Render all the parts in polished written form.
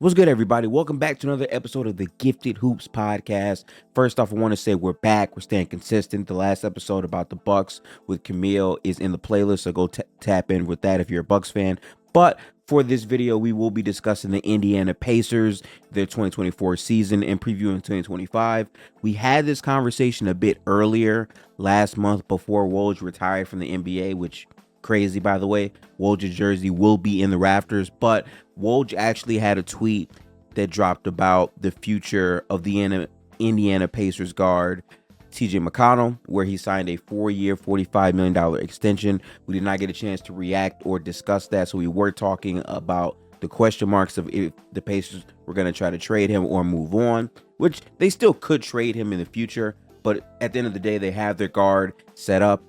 What's good, everybody? Welcome back to another episode of the Gifted Hoops podcast. First off, I want to say we're back. We're staying consistent. The last episode about the Bucks with Camille is in the playlist, so go tap in with that if you're a Bucks fan. But for this video, we will be discussing the Indiana Pacers, their 2024 season, and previewing 2025. We had this conversation a bit earlier last month before Woj retired from the NBA, which crazy, by the way. Woj's jersey will be in the rafters, but Woj actually had a tweet that dropped about the future of the Indiana Pacers guard TJ McConnell, where he signed a 4-year, $45 million extension. We did not get a chance to react or discuss that, so we were talking about the question marks of if the Pacers were going to try to trade him or move on, which they still could trade him in the future. But at the end of the day, they have their guard set up.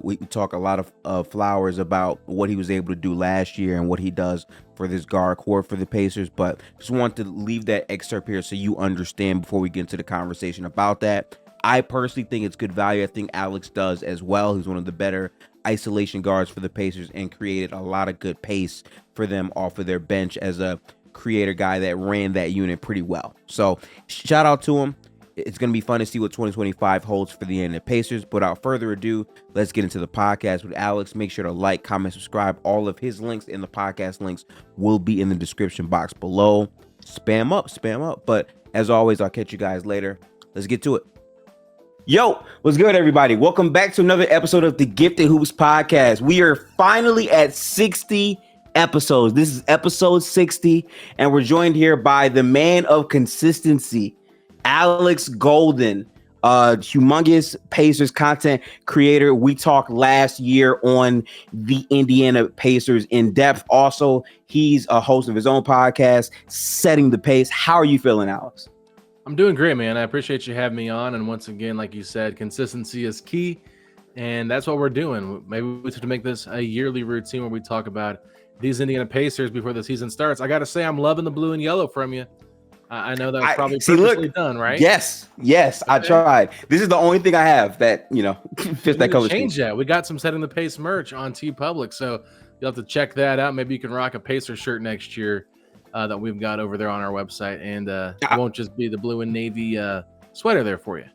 We talk a lot of flowers about what he was able to do last year and what he does for this guard core for the Pacers. But just want to leave that excerpt here so you understand before we get into the conversation about that. I personally think it's good value. I think Alex does as well. He's one of the better isolation guards for the Pacers and created a lot of good pace for them off of their bench as a creator guy that ran that unit pretty well. So shout out to him. It's going to be fun to see what 2025 holds for the Indiana Pacers. But without further ado, let's get into the podcast with Alex. Make sure to like, comment, subscribe. All of his links in the podcast links will be in the description box below. Spam up. But as always, I'll catch you guys later. Let's get to it. Yo, what's good, everybody? Welcome back to another episode of the Gifted Hoops podcast. We are finally at 60 episodes. This is episode 60, and we're joined here by the man of consistency, Alex Golden, humongous Pacers content creator. We talked last year on the Indiana Pacers in depth. Also, he's a host of his own podcast, Setting the Pace. How are you feeling, Alex? I'm doing great, man. I appreciate you having me on. And once again, like you said, consistency is key. And that's what we're doing. Maybe we should make this a yearly routine where we talk about these Indiana Pacers before the season starts. I got to say, I'm loving the blue and yellow from you. I know that was probably purposely done, right? Yes, okay. I tried. This is the only thing I have that, fits that color scheme. Change that. We got some Setting the Pace merch on TeePublic, so you'll have to check that out. Maybe you can rock a Pacer shirt next year that we've got over there on our website, and it won't just be the blue and navy sweater there for you.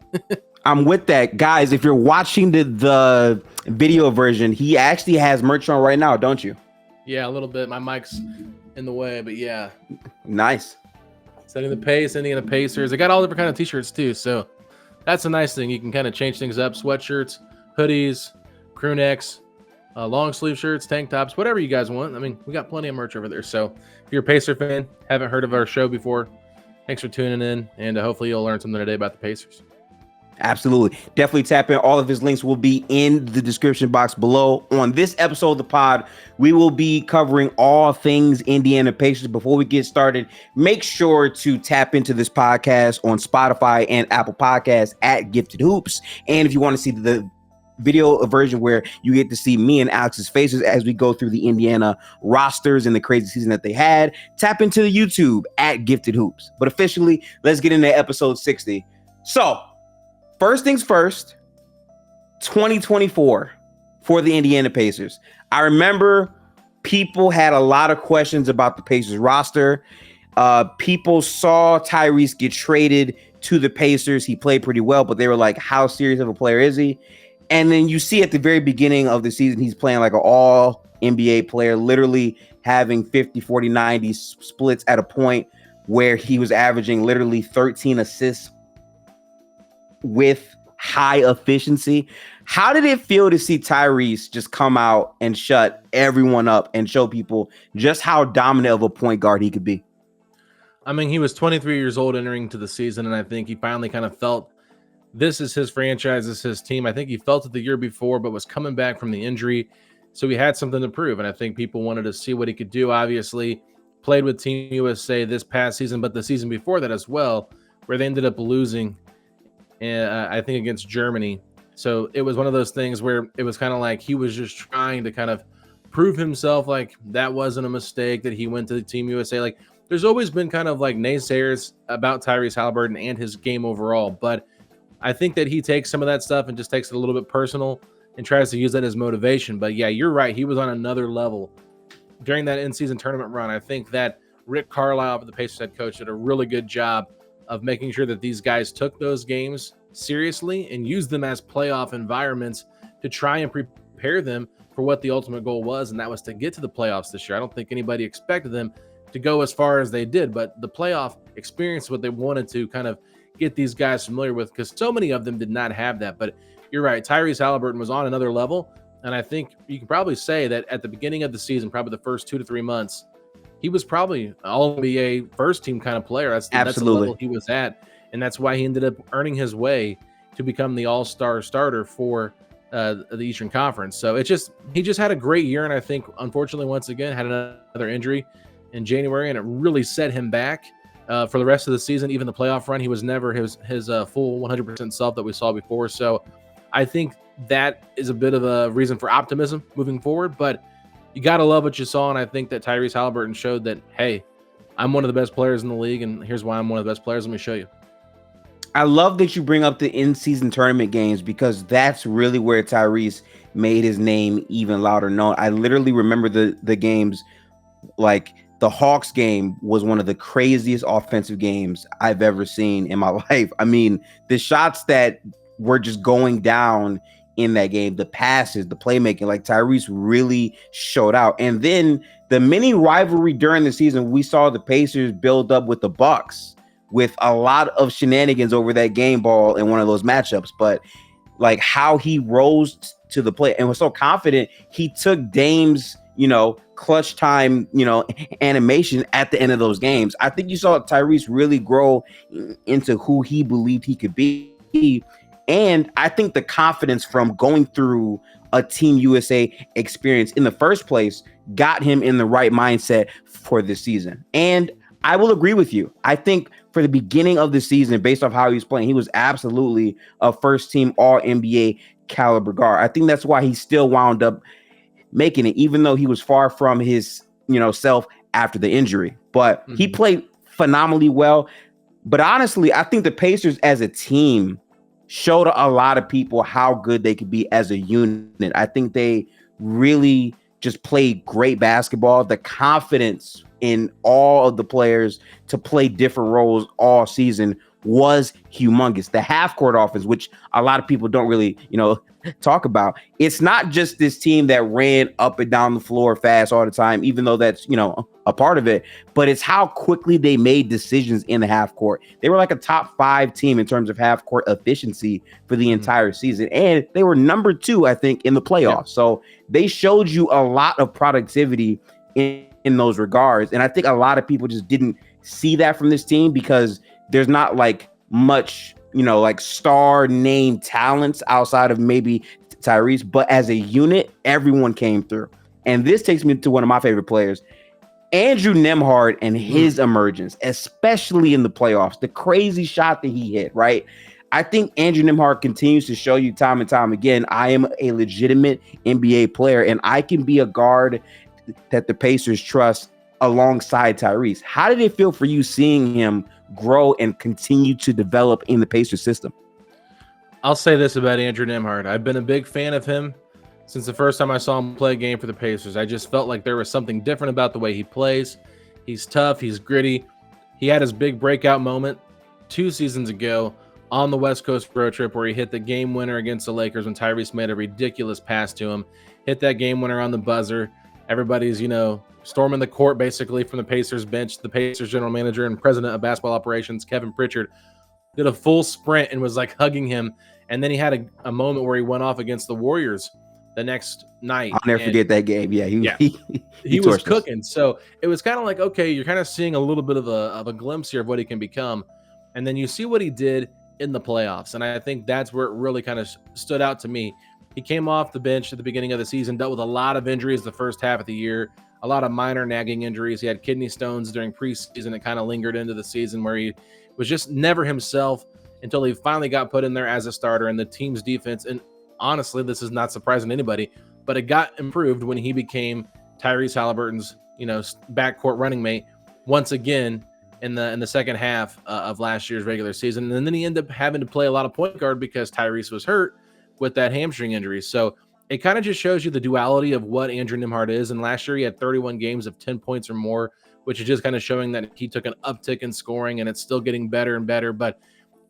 I'm with that. Guys, if you're watching the video version, he actually has merch on right now, don't you? Yeah, a little bit. My mic's in the way, but yeah. Nice. Setting the Pace, Indiana Pacers. They got all different kind of t-shirts too, so that's a nice thing. You can kind of change things up. Sweatshirts, hoodies, crew necks, long sleeve shirts, tank tops, whatever you guys want. I mean, we got plenty of merch over there. So if you're a Pacer fan, haven't heard of our show before, thanks for tuning in, and hopefully you'll learn something today about the Pacers. Absolutely. Definitely tap in. All of his links will be in the description box below. On this episode of the pod, we will be covering all things Indiana Pacers. Before we get started, make sure to tap into this podcast on Spotify and Apple Podcasts at Gifted Hoops. And if you want to see the video version where you get to see me and Alex's faces as we go through the Indiana rosters and the crazy season that they had, tap into the YouTube at Gifted Hoops. But officially, let's get into episode 60. So, first things first, 2024 for the Indiana Pacers. I remember people had a lot of questions about the Pacers roster. People saw Tyrese get traded to the Pacers. He played pretty well, but they were like, how serious of a player is he? And then you see at the very beginning of the season, he's playing like an all NBA player, literally having 50, 40, 90 splits at a point where he was averaging literally 13 assists with high efficiency. How did it feel to see Tyrese just come out and shut everyone up and show people just how dominant of a point guard he could be? I mean, he was 23 years old entering into the season, and I think he finally kind of felt this is his franchise, this is his team. I think he felt it the year before, but was coming back from the injury, so he had something to prove, and I think people wanted to see what he could do. Obviously, played with Team USA this past season, but the season before that as well, where they ended up losing, I think, against Germany. So it was one of those things where it was kind of like he was just trying to kind of prove himself, like that wasn't a mistake, that he went to the Team USA. Like, there's always been kind of like naysayers about Tyrese Haliburton and his game overall, but I think that he takes some of that stuff and just takes it a little bit personal and tries to use that as motivation. But yeah, you're right. He was on another level during that in-season tournament run. I think that Rick Carlisle, the Pacers head coach, did a really good job of making sure that these guys took those games seriously and used them as playoff environments to try and prepare them for what the ultimate goal was, and that was to get to the playoffs this year. I don't think anybody expected them to go as far as they did, but the playoff experience, what they wanted to kind of get these guys familiar with, because so many of them did not have that. But you're right, Tyrese Haliburton was on another level, and I think you can probably say that at the beginning of the season, probably the first 2 to 3 months, he was probably an All-NBA first-team kind of player. That's the level he was at, and that's why he ended up earning his way to become the All-Star starter for the Eastern Conference. So he just had a great year, and I think, unfortunately, once again, had another injury in January, and it really set him back for the rest of the season. Even the playoff run, he was never his full 100% self that we saw before. So I think that is a bit of a reason for optimism moving forward, but you got to love what you saw, and I think that Tyrese Haliburton showed that, hey, I'm one of the best players in the league, and here's why I'm one of the best players. Let me show you. I love that you bring up the in-season tournament games, because that's really where Tyrese made his name even louder known. I literally remember the games, like the Hawks game was one of the craziest offensive games I've ever seen in my life. I mean, the shots that were just going down in that game, the passes, the playmaking, like Tyrese really showed out. And then the mini rivalry during the season, we saw the Pacers build up with the Bucks with a lot of shenanigans over that game ball in one of those matchups. But like how he rose to the plate and was so confident, he took Dame's, clutch time, animation at the end of those games. I think you saw Tyrese really grow into who he believed he could be. And I think the confidence from going through a Team USA experience in the first place got him in the right mindset for this season. And I will agree with you. I think for the beginning of the season, based off how he was playing, he was absolutely a first-team All-NBA caliber guard. I think that's why he still wound up making it, even though he was far from his, self after the injury. But he played phenomenally well. But honestly, I think the Pacers as a team showed a lot of people how good they could be as a unit. I think they really just played great basketball. The confidence in all of the players to play different roles all season was humongous. The half-court offense, which a lot of people don't really, talk about. It's not just this team that ran up and down the floor fast all the time, even though that's, a part of it, but it's how quickly they made decisions in the half court. They were like a top 5 team in terms of half court efficiency for the entire season. And they were number 2, I think, in the playoffs. Yeah. So they showed you a lot of productivity in those regards. And I think a lot of people just didn't see that from this team because there's not like much, like star name talents outside of maybe Tyrese, but as a unit, everyone came through. And this takes me to one of my favorite players, Andrew Nembhard, and his emergence, especially in the playoffs, the crazy shot that he hit, right? I think Andrew Nembhard continues to show you time and time again, I am a legitimate NBA player and I can be a guard that the Pacers trust alongside Tyrese. How did it feel for you seeing him grow and continue to develop in the Pacers system? I'll say this about Andrew Nembhard. I've been a big fan of him since the first time I saw him play a game for the Pacers. I just felt like there was something different about the way he plays. He's tough. He's gritty. He had his big breakout moment 2 seasons ago on the West Coast road trip where he hit the game winner against the Lakers when Tyrese made a ridiculous pass to him, hit that game winner on the buzzer. Everybody's, storming the court basically from the Pacers bench. The Pacers general manager and president of basketball operations, Kevin Pritchard, did a full sprint and was like hugging him. And then he had a moment where he went off against the Warriors the next night. I'll never forget that game. Yeah, he was cooking. So it was kind of like, okay, you're kind of seeing a little bit of a glimpse here of what he can become. And then you see what he did in the playoffs. And I think that's where it really kind of stood out to me. He came off the bench at the beginning of the season, dealt with a lot of injuries the first half of the year, a lot of minor nagging injuries. He had kidney stones during preseason. It kind of lingered into the season where he was just never himself until he finally got put in there as a starter, and the team's defense, and honestly, this is not surprising to anybody, but it got improved when he became Tyrese Haliburton's, backcourt running mate once again in the second half of last year's regular season. And then he ended up having to play a lot of point guard because Tyrese was hurt with that hamstring injury. So it kind of just shows you the duality of what Andrew Nembhard is. And last year he had 31 games of 10 points or more which is just kind of showing that he took an uptick in scoring and it's still getting better and better. But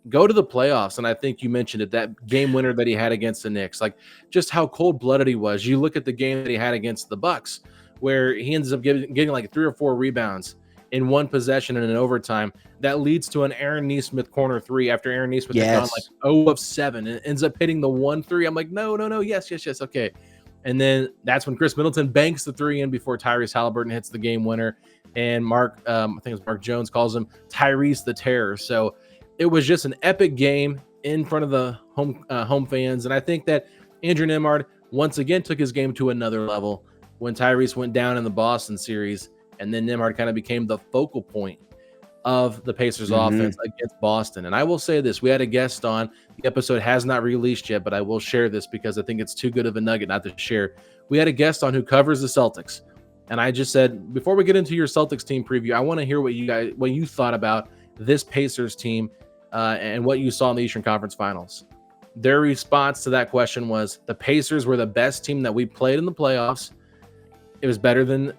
go to the playoffs, and I think you mentioned it, that game winner that he had against the Knicks, like just how cold-blooded he was. You look at the game that he had against the Bucks, where he ends up getting like 3 or 4 rebounds in one possession in an overtime. That leads to an Aaron Nesmith corner 3 after Aaron Nesmith had gone like 0 of 7 and ends up hitting the 1-3. I'm like, no, yes, okay. And then that's when Chris Middleton banks the 3 in before Tyrese Halliburton hits the game winner. And I think it's Mark Jones, calls him Tyrese the Terror. So it was just an epic game in front of the home fans. And I think that Andrew Nembhard once again took his game to another level when Tyrese went down in the Boston series. And then Nembhard kind of became the focal point of the Pacers offense against Boston. And I will say this, we had a guest on. The episode has not released yet, but I will share this because I think it's too good of a nugget not to share. We had a guest on who covers the Celtics. And I just said, before we get into your Celtics team preview, I want to hear what you thought about this Pacers team and what you saw in the Eastern Conference Finals. Their response to that question was, the Pacers were the best team that we played in the playoffs. It was better than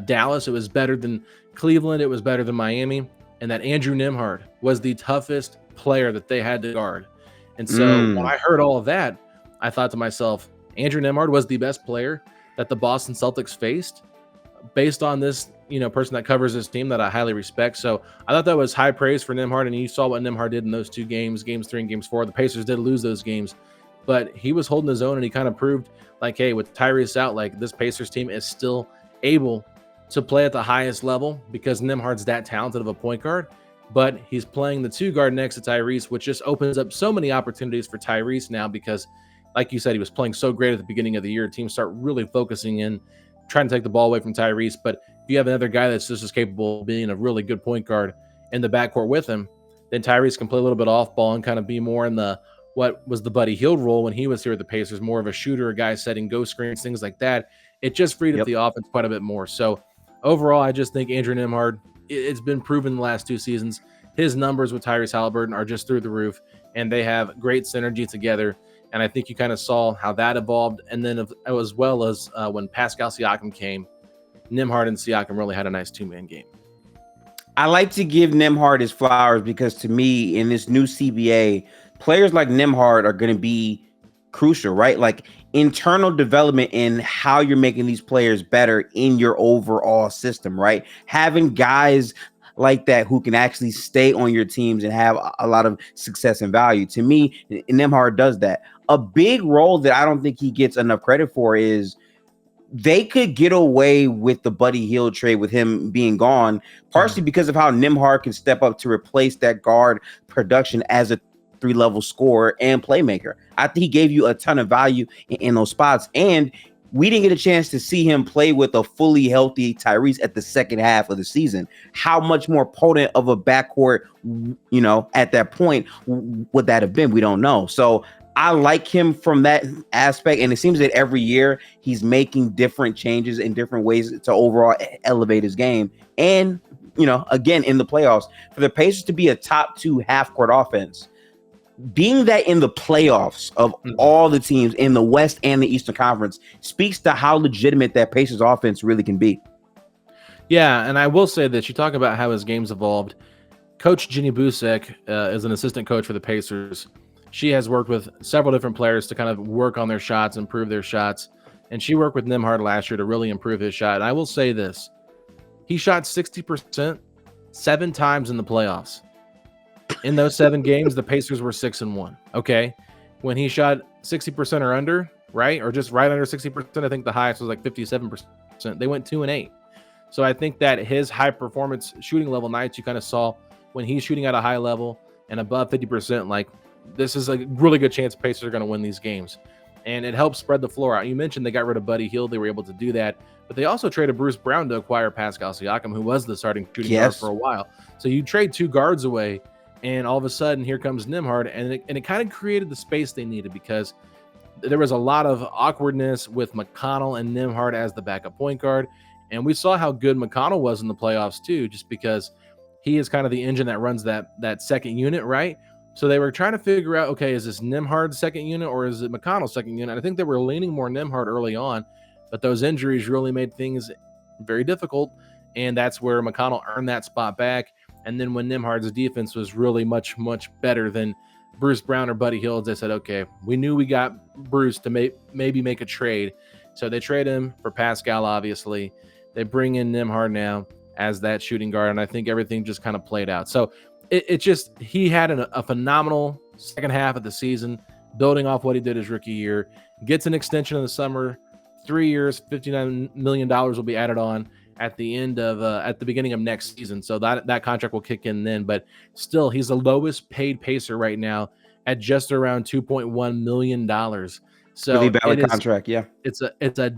Dallas. It was better than Cleveland. It was better than Miami. And that Andrew Nembhard was the toughest player that they had to guard. And so when I heard all of that, I thought to myself, Andrew Nembhard was the best player that the Boston Celtics faced based on this, person that covers this team that I highly respect. So I thought that was high praise for Nembhard, and you saw what Nembhard did in those 2 games, games 3 and games 4. The Pacers did lose those games, but he was holding his own, and he kind of proved like, hey, with Tyrese out, like this Pacers team is still able to play at the highest level because Nembhard's that talented of a point guard, but he's playing the 2 guard next to Tyrese, which just opens up so many opportunities for Tyrese now because, like you said, he was playing so great at the beginning of the year. Teams start really focusing in, trying to take the ball away from Tyrese. But if you have another guy that's just as capable of being a really good point guard in the backcourt with him, then Tyrese can play a little bit off ball and kind of be more in the what was the Buddy Hield role when he was here at the Pacers, more of a shooter, a guy setting go screens, things like that. It just freed up the offense quite a bit more. So overall, I just think Andrew Nembhard, it's been proven the last 2 seasons. His numbers with Tyrese Haliburton are just through the roof, and they have great synergy together. And I think you kind of saw how that evolved. And then as well as when Pascal Siakam came, Nembhard and Siakam really had a nice 2-man game. I like to give Nembhard his flowers because to me, in this new CBA, players like Nembhard are going to be crucial, right? Like internal development in how you're making these players better in your overall system, right? Having guys like that who can actually stay on your teams and have a lot of success and value. To me, Nembhard does that. A big role that I don't think he gets enough credit for is they could get away with the Buddy Hield trade with him being gone, partially because of how Nembhard can step up to replace that guard production as a 3-level scorer and playmaker. I think he gave you a ton of value in those spots, and we didn't get a chance to see him play with a fully healthy Tyrese at the second half of the season. How much more potent of a backcourt, at that point would that have been? We don't know. So I like him from that aspect, and it seems that every year he's making different changes in different ways to overall elevate his game. And, again, in the playoffs, for the Pacers to be a top 2 half-court offense, being that in the playoffs of all the teams in the West and the Eastern Conference speaks to how legitimate that Pacers offense really can be. Yeah, and I will say this. You talk about how his game's evolved. Coach Ginny Busek is an assistant coach for the Pacers. She has worked with several different players to kind of work on their shots, improve their shots. And she worked with Nembhard last year to really improve his shot. And I will say this. He shot 60% 7 times in the playoffs. In those 7 games, the Pacers were 6-1. Okay. When he shot 60% or under, right? Or just right under 60%, I think the highest was like 57%. They went 2-8. So I think that his high performance shooting level nights, you kind of saw when he's shooting at a high level and above 50%, like, this is a really good chance Pacers are going to win these games. And it helps spread the floor out. You mentioned they got rid of Buddy Hield. They were able to do that. But they also traded Bruce Brown to acquire Pascal Siakam, who was the starting shooting guard for a while. So you trade 2 guards away, and all of a sudden, here comes Nembhard. And it kind of created the space they needed because there was a lot of awkwardness with McConnell and Nembhard as the backup point guard. And we saw how good McConnell was in the playoffs, too, just because he is kind of the engine that runs that second unit, right? So they were trying to figure out, okay, is this Nembhard's second unit or is it McConnell's second unit? And I think they were leaning more Nembhard early on, but those injuries really made things very difficult. and that's where McConnell earned that spot back. And then when Nembhards' defense was really much, much better than Bruce Brown or Buddy Hield, they said, okay, we knew we got Bruce to maybe make a trade. So they trade him for Pascal, obviously. They bring in Nembhard now as that shooting guard, and I think everything just kind of played out. So he had a phenomenal second half of the season, building off what he did his rookie year, gets an extension in the summer, 3 years, $59 million will be added on at the beginning of next season. So that contract will kick in then, but still he's the lowest paid Pacer right now at just around $2.1 million. So really valid contract. Yeah. It's a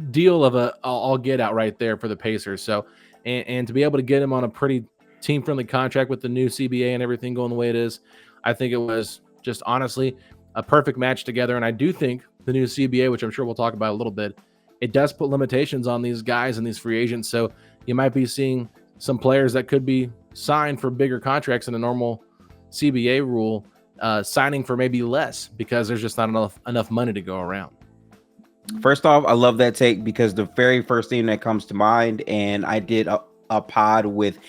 deal of I'll get out right there for the Pacers. So, and to be able to get him on a pretty team friendly contract with the new CBA and everything going the way it is, I think it was just honestly a perfect match together. And I do think the new CBA, which I'm sure we'll talk about a little bit, it does put limitations on these guys and these free agents. So you might be seeing some players that could be signed for bigger contracts in a normal CBA rule, signing for maybe less because there's just not enough money to go around. First off, I love that take because the very first thing that comes to mind, and I did a pod with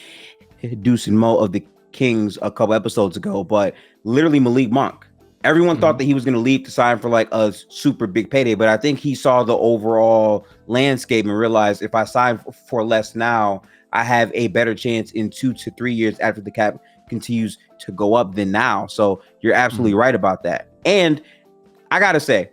Deuce and Mo of the Kings a couple episodes ago, but literally Malik Monk. Everyone thought that he was going to leave to sign for like a super big payday, but I think he saw the overall landscape and realized if I sign for less now, I have a better chance in 2 to 3 years after the cap continues to go up than now. So you're absolutely right about that. And I got to say,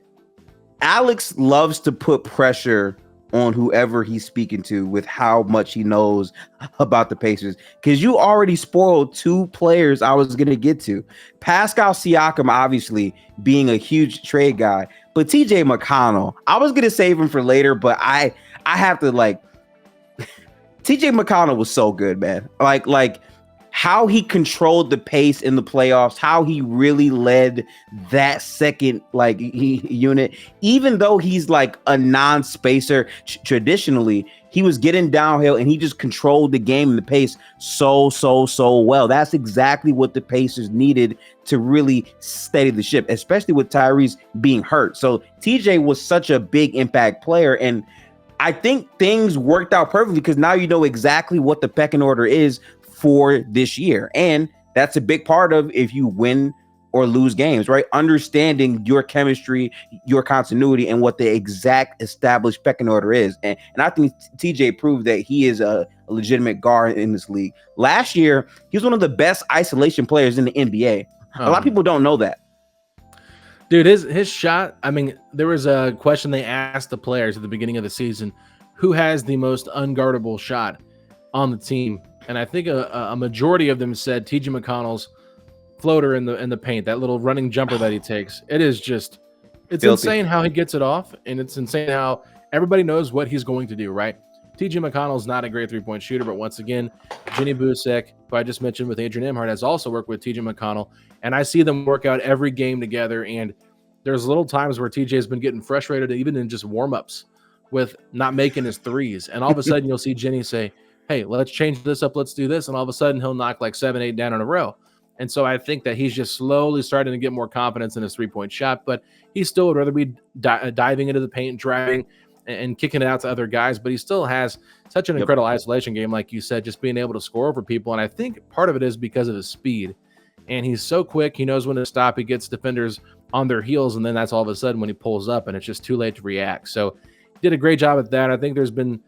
Alex loves to put pressure on whoever he's speaking to with how much he knows about the Pacers, because you already spoiled two players I was going to get to. Pascal Siakam, obviously being a huge trade guy, but TJ McConnell, I was going to save him for later, but I have to TJ McConnell was so good, man. Like how he controlled the pace in the playoffs, how he really led that second unit, even though he's like a non-spacer traditionally, he was getting downhill and he just controlled the game and the pace so well. That's exactly what the Pacers needed to really steady the ship, especially with Tyrese being hurt. So TJ was such a big impact player, and I think things worked out perfectly because now you know exactly what the pecking order is for this year. And that's a big part of if you win or lose games, right? Understanding your chemistry, your continuity, and what the exact established pecking order is. And I think TJ proved that he is a legitimate guard in this league. Last year, he was one of the best isolation players in the NBA. A lot of people don't know that. Dude, his shot, I mean, there was a question they asked the players at the beginning of the season, who has the most unguardable shot on the team? And I think a majority of them said TJ McConnell's floater in the paint, that little running jumper that he takes. It is just, it's filthy. Insane how he gets it off, and it's insane how everybody knows what he's going to do, right? TJ McConnell's not a great three-point shooter, but once again, Jenny Busek, who I just mentioned with Adrian Nembhard, has also worked with TJ McConnell, and I see them work out every game together, and there's little times where TJ's been getting frustrated, even in just warm-ups, with not making his threes, and all of a sudden you'll see Jenny say, hey, let's change this up, let's do this. And all of a sudden he'll knock like 7-8 down in a row. And so I think that he's just slowly starting to get more confidence in his three-point shot, but he still would rather be diving into the paint, driving and kicking it out to other guys. But he still has such an incredible isolation game, like you said, just being able to score over people. And I think part of it is because of his speed. And he's so quick, he knows when to stop. He gets defenders on their heels, and then that's all of a sudden when he pulls up, and it's just too late to react. So he did a great job at that. I think there's been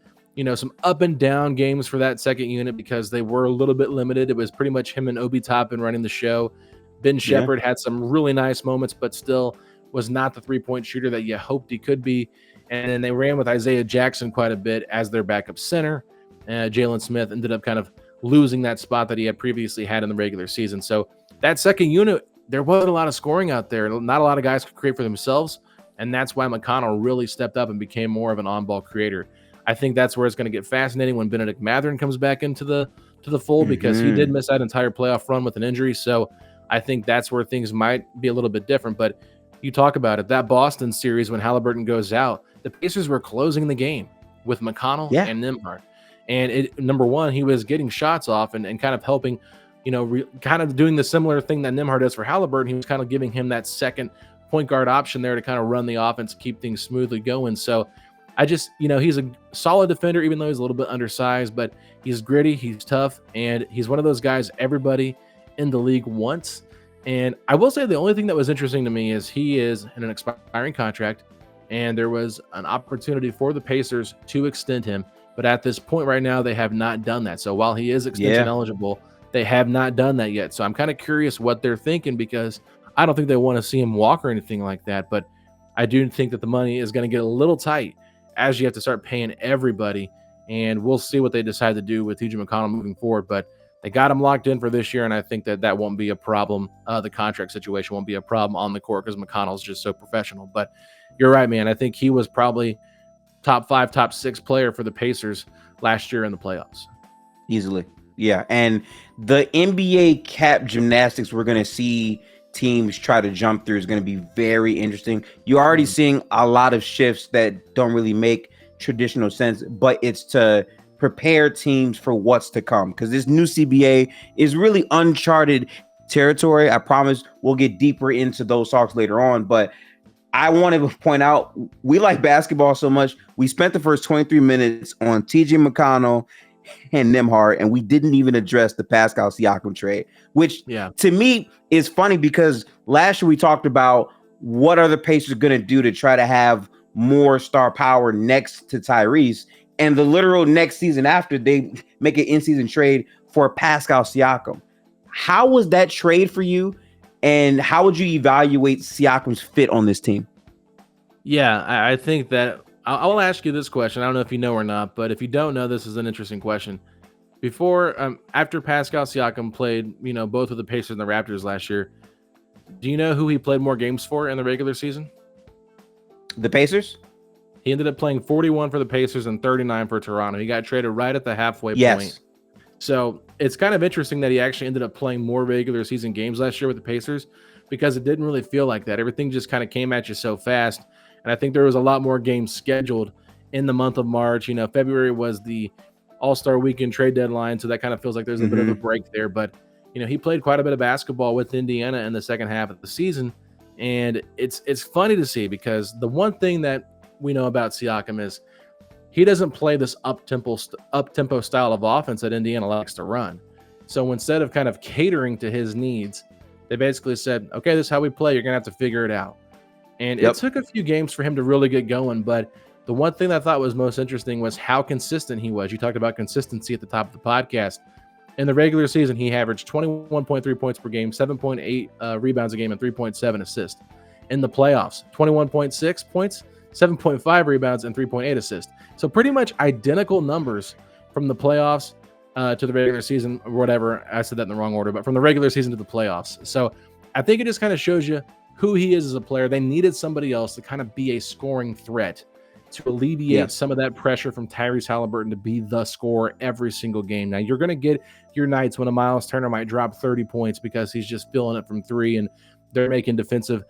some up and down games for that second unit because they were a little bit limited. It was pretty much him and Obi Toppin running the show. Ben Shepherd had some really nice moments, but still was not the three-point shooter that you hoped he could be. And then they ran with Isaiah Jackson quite a bit as their backup center. Jalen Smith ended up kind of losing that spot that he had previously had in the regular season. So that second unit, there wasn't a lot of scoring out there. Not a lot of guys could create for themselves, and that's why McConnell really stepped up and became more of an on-ball creator. I think that's where it's going to get fascinating when Bennedict Mathurin comes back into the fold, because he did miss that entire playoff run with an injury. So I think that's where things might be a little bit different. But you talk about it, that Boston series when Haliburton goes out, the Pacers were closing the game with McConnell and Nembhard. And number one, he was getting shots off and kind of helping, kind of doing the similar thing that Nembhard does for Halliburton. He was kind of giving him that second point guard option there to kind of run the offense, keep things smoothly going. So I just, he's a solid defender, even though he's a little bit undersized, but he's gritty, he's tough, and he's one of those guys everybody in the league wants. And I will say the only thing that was interesting to me is he is in an expiring contract, and there was an opportunity for the Pacers to extend him. But at this point right now, they have not done that. So while he is extension eligible, they have not done that yet. So I'm kind of curious what they're thinking, because I don't think they want to see him walk or anything like that. But I do think that the money is going to get a little tight as you have to start paying everybody. And we'll see what they decide to do with TJ McConnell moving forward. But they got him locked in for this year, and I think that won't be a problem. The contract situation won't be a problem on the court because McConnell's just so professional. But you're right, man. I think he was probably top 5, top 6 player for the Pacers last year in the playoffs. Easily. Yeah. And the NBA cap gymnastics we're going to see teams try to jump through is going to be very interesting. You're already seeing a lot of shifts that don't really make traditional sense, but it's to prepare teams for what's to come, because this new CBA is really uncharted territory. I promise we'll get deeper into those talks later on, but I want to point out, we like basketball so much. We spent the first 23 minutes on TJ McConnell and Nembhards, and we didn't even address the Pascal Siakam trade, which to me is funny, because last year we talked about what are the Pacers going to do to try to have more star power next to Tyrese, and the literal next season after, they make an in-season trade for Pascal Siakam. How was that trade for you? And how would you evaluate Siakam's fit on this team? Yeah, I think that I will ask you this question. I don't know if you know or not, but if you don't know, this is an interesting question. After Pascal Siakam played, both with the Pacers and the Raptors last year, do you know who he played more games for in the regular season? The Pacers? He ended up playing 41 for the Pacers and 39 for Toronto. He got traded right at the halfway point. So it's kind of interesting that he actually ended up playing more regular season games last year with the Pacers, because it didn't really feel like that. Everything just kind of came at you so fast. And I think there was a lot more games scheduled in the month of March. February was the All-Star Weekend trade deadline, so that kind of feels like there's a bit of a break there. But, he played quite a bit of basketball with Indiana in the second half of the season. And it's funny to see, because the one thing that we know about Siakam is he doesn't play this up-tempo style of offense that Indiana likes to run. So instead of kind of catering to his needs, they basically said, okay, this is how we play. You're going to have to figure it out. And it took a few games for him to really get going. But the one thing that I thought was most interesting was how consistent he was. You talked about consistency at the top of the podcast. In the regular season, he averaged 21.3 points per game, 7.8 rebounds a game, and 3.7 assists. In the playoffs, 21.6 points, 7.5 rebounds, and 3.8 assists. So pretty much identical numbers from the playoffs to the regular season, or whatever. I said that in the wrong order, but from the regular season to the playoffs. So I think it just kind of shows you who he is as a player. They needed somebody else to kind of be a scoring threat to alleviate some of that pressure from Tyrese Haliburton to be the scorer every single game. Now, you're going to get your nights when a Miles Turner might drop 30 points because he's just filling it from three, and they're making defensive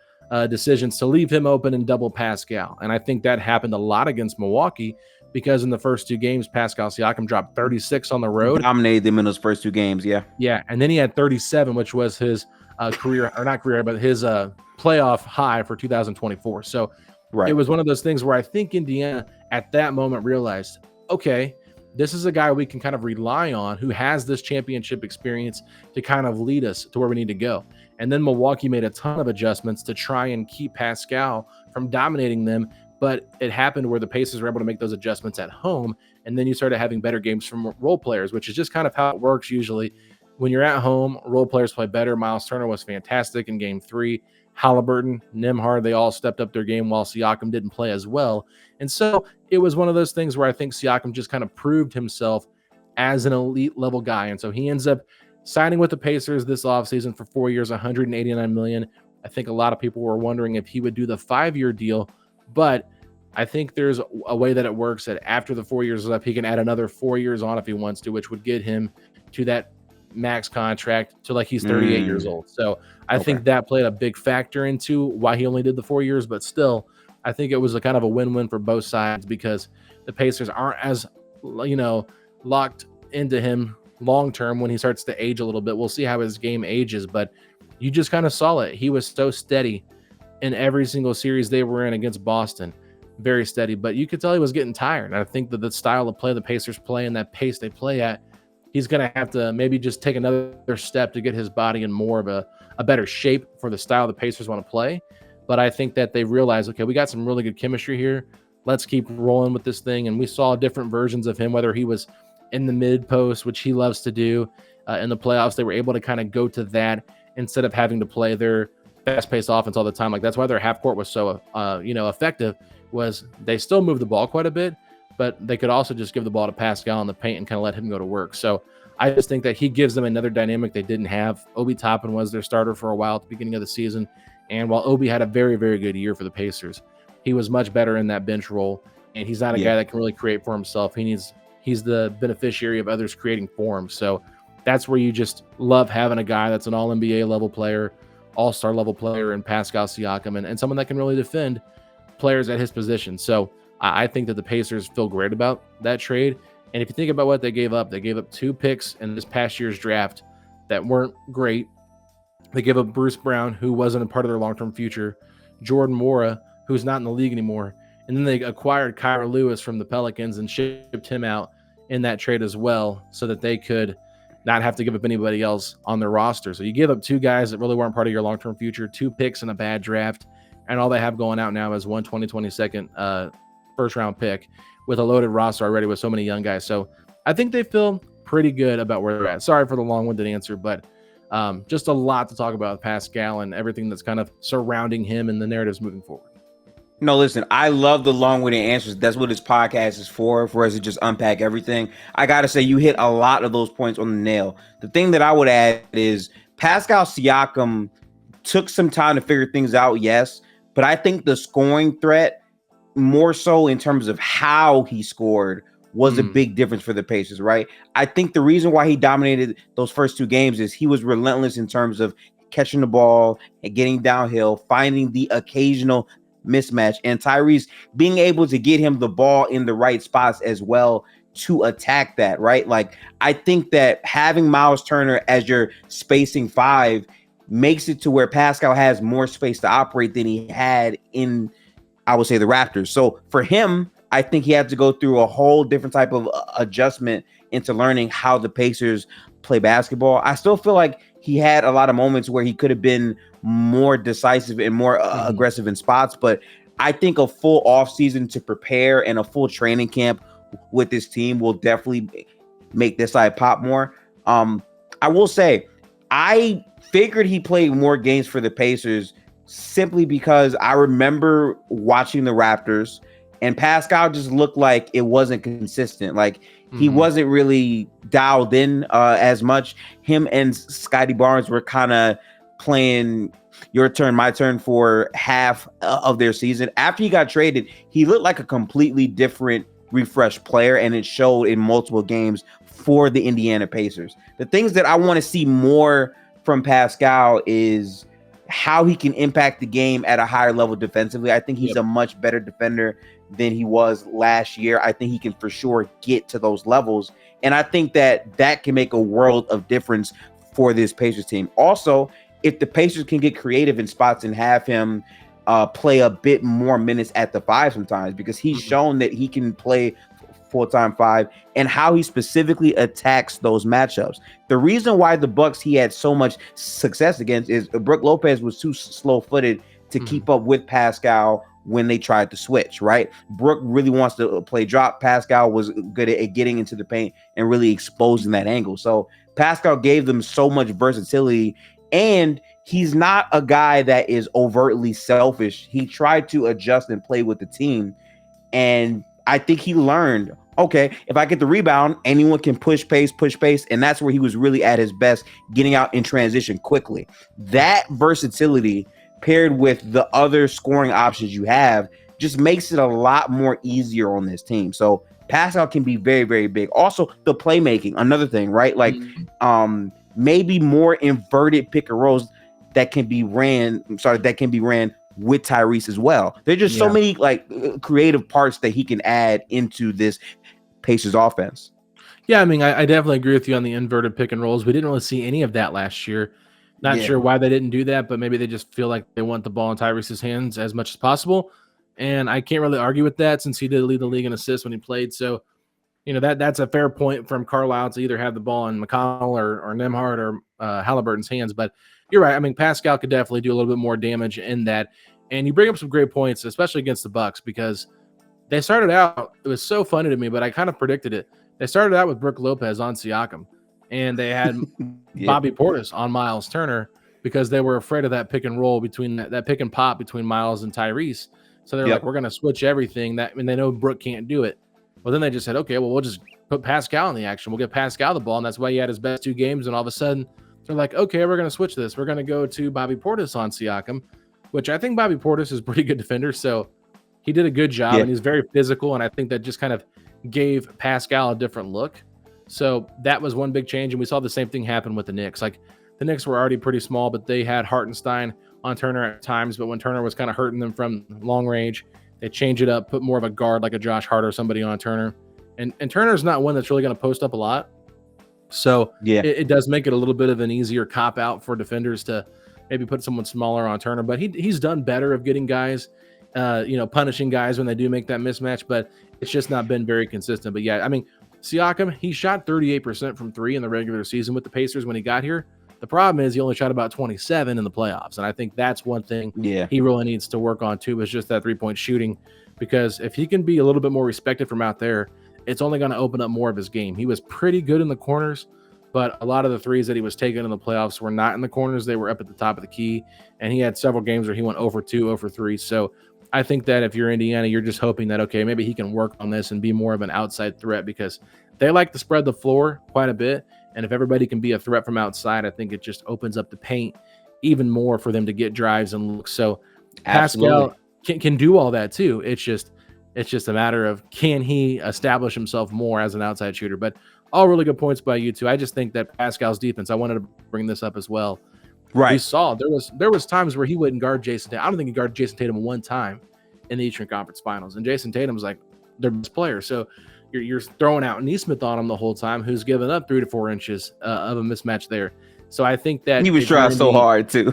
decisions to leave him open and double Pascal. And I think that happened a lot against Milwaukee, because in the first 2 games, Pascal Siakam dropped 36 on the road. Dominated them in those first 2 games, yeah. Yeah, and then he had 37, which was his his playoff high for 2024. So it was one of those things where I think Indiana at that moment realized, okay, this is a guy we can kind of rely on who has this championship experience to kind of lead us to where we need to go. And then Milwaukee made a ton of adjustments to try and keep Pascal from dominating them. But it happened where the Pacers were able to make those adjustments at home. And then you started having better games from role players, which is just kind of how it works usually. When you're at home, role players play better. Miles Turner was fantastic in game 3. Haliburton, Nembhards, they all stepped up their game while Siakam didn't play as well. And so it was one of those things where I think Siakam just kind of proved himself as an elite level guy. And so he ends up signing with the Pacers this offseason for 4 years, $189 million. I think a lot of people were wondering if he would do the 5-year deal, but I think there's a way that it works that after the 4 years is up, he can add another 4 years on if he wants to, which would get him to that max contract to like he's 38 years old. So I think that played a big factor into why he only did the 4 years, but still, I think it was a kind of a win-win for both sides, because the Pacers aren't as, locked into him long-term when he starts to age a little bit. We'll see how his game ages, but you just kind of saw it. He was so steady in every single series they were in against Boston, very steady, but you could tell he was getting tired. And I think that the style of play the Pacers play and that pace they play at, he's going to have to maybe just take another step to get his body in more of a better shape for the style the Pacers want to play. But I think that they realized, okay, we got some really good chemistry here. Let's keep rolling with this thing. And we saw different versions of him, whether he was in the mid post, which he loves to do in the playoffs. They were able to kind of go to that instead of having to play their fast-paced offense all the time. Like, that's why their half court was so effective, was they still moved the ball quite a bit, but they could also just give the ball to Pascal in the paint and kind of let him go to work. So I just think that he gives them another dynamic they didn't have. Obi Toppin was their starter for a while at the beginning of the season, and while Obi had a very, very good year for the Pacers, he was much better in that bench role, and he's not a guy that can really create for himself. He's the beneficiary of others creating for him. So that's where you just love having a guy that's an all-NBA level player, all-star level player in Pascal Siakam, and someone that can really defend players at his position. So I think that the Pacers feel great about that trade. And if you think about what they gave up 2 picks in this past year's draft that weren't great. They gave up Bruce Brown, who wasn't a part of their long-term future, Jordan Mora, who's not in the league anymore, and then they acquired Kyra Lewis from the Pelicans and shipped him out in that trade as well so that they could not have to give up anybody else on their roster. So you give up 2 guys that really weren't part of your long-term future, 2 picks and a bad draft, and all they have going out now is one 2022 first-round pick with a loaded roster already with so many young guys. So I think they feel pretty good about where they're at. Sorry for the long-winded answer, but just a lot to talk about with Pascal and everything that's kind of surrounding him and the narratives moving forward. No, listen, I love the long-winded answers. That's what this podcast is for us to just unpack everything. I got to say, you hit a lot of those points on the nail. The thing that I would add is Pascal Siakam took some time to figure things out, yes, but I think the scoring threat, more so in terms of how he scored, was a big difference for the Pacers, right? I think the reason why he dominated those first 2 games is he was relentless in terms of catching the ball and getting downhill, finding the occasional mismatch, and Tyrese being able to get him the ball in the right spots as well to attack that, right? Like, I think that having Miles Turner as your spacing 5 makes it to where Pascal has more space to operate than he had in, I would say, the Raptors. So for him, I think he had to go through a whole different type of adjustment into learning how the Pacers play basketball. I still feel like he had a lot of moments where he could have been more decisive and more aggressive in spots, but I think a full offseason to prepare and a full training camp with this team will definitely make this side pop more. I will say, I figured he played more games for the Pacers simply because I remember watching the Raptors and Pascal just looked like it wasn't consistent. Like, he wasn't really dialed in as much. Him and Scotty Barnes were kind of playing your turn, my turn for half of their season. After he got traded, he looked like a completely different, refreshed player, and it showed in multiple games for the Indiana Pacers. The things that I want to see more from Pascal is how he can impact the game at a higher level defensively. I think he's a much better defender than he was last year. I think he can for sure get to those levels. And I think that that can make a world of difference for this Pacers team. Also, if the Pacers can get creative in spots and have him play a bit more minutes at the 5 sometimes, because he's shown that he can play full-time 5 and how he specifically attacks those matchups. The reason why the Bucks he had so much success against is Brook Lopez was too slow-footed to keep up with Pascal when they tried to switch, right? Brook really wants to play drop. Pascal was good at getting into the paint and really exposing that angle. So Pascal gave them so much versatility, and he's not a guy that is overtly selfish. He tried to adjust and play with the team, and I think he learned, okay, if I get the rebound, anyone can push pace, and that's where he was really at his best, getting out in transition quickly. That versatility paired with the other scoring options you have just makes it a lot more easier on this team. So Pascal can be very, very big. Also, the playmaking, another thing, right? Like maybe more inverted pick and rolls that can be ran with Tyrese as well. There's just so many like creative parts that he can add into this Pacers offense. Yeah, I mean, I definitely agree with you on the inverted pick and rolls. We didn't really see any of that last year. Not sure why they didn't do that, but maybe they just feel like they want the ball in Tyrese's hands as much as possible. And I can't really argue with that since he did lead the league in assists when he played. So, that's a fair point from Carlisle to either have the ball in McConnell or Nembhard or Haliburton's hands. But you're right. I mean, Pascal could definitely do a little bit more damage in that. And you bring up some great points, especially against the Bucks, because they started out, it was so funny to me, but I kind of predicted it. They started out with Brook Lopez on Siakam, and they had Bobby Portis on Miles Turner because they were afraid of that pick and roll between that pick and pop between Miles and Tyrese. So they're like, we're going to switch everything. And they know Brook can't do it. Well, then they just said, okay, well, we'll just put Pascal in the action. We'll give Pascal the ball, and that's why he had his best 2 games. And all of a sudden, they're like, okay, we're going to switch this. We're going to go to Bobby Portis on Siakam, which I think Bobby Portis is a pretty good defender. So he did a good job, and he's very physical. And I think that just kind of gave Pascal a different look. So that was one big change. And we saw the same thing happen with the Knicks. Like, the Knicks were already pretty small, but they had Hartenstein on Turner at times. But when Turner was kind of hurting them from long range, they changed it up, put more of a guard like a Josh Hart or somebody on Turner. And Turner's not one that's really going to post up a lot. So it does make it a little bit of an easier cop out for defenders to maybe put someone smaller on Turner. But he's done better of getting guys, punishing guys when they do make that mismatch. But it's just not been very consistent. But yeah, I mean, Siakam, he shot 38% from 3 in the regular season with the Pacers when he got here. The problem is he only shot about 27 in the playoffs. And I think that's one thing he really needs to work on too, is just that 3-point shooting. Because if he can be a little bit more respected from out there, it's only going to open up more of his game. He was pretty good in the corners, but a lot of the threes that he was taking in the playoffs were not in the corners. They were up at the top of the key. And he had several games where he went over 2, over 3. So I think that if you're Indiana, you're just hoping that, okay, maybe he can work on this and be more of an outside threat, because they like to spread the floor quite a bit. And if everybody can be a threat from outside, I think it just opens up the paint even more for them to get drives and looks. So Pascal can do all that too. It's just a matter of, can he establish himself more as an outside shooter? But all really good points by you two. I just think that Pascal's defense, I wanted to bring this up as well. Right. We saw there was times where he wouldn't guard Jason Tatum. I don't think he guarded Jason Tatum one time in the Eastern Conference Finals. And Jason Tatum's like their best player. So you're throwing out Nesmith on him the whole time, who's given up 3 to 4 inches of a mismatch there. So I think that he was trying so hard too.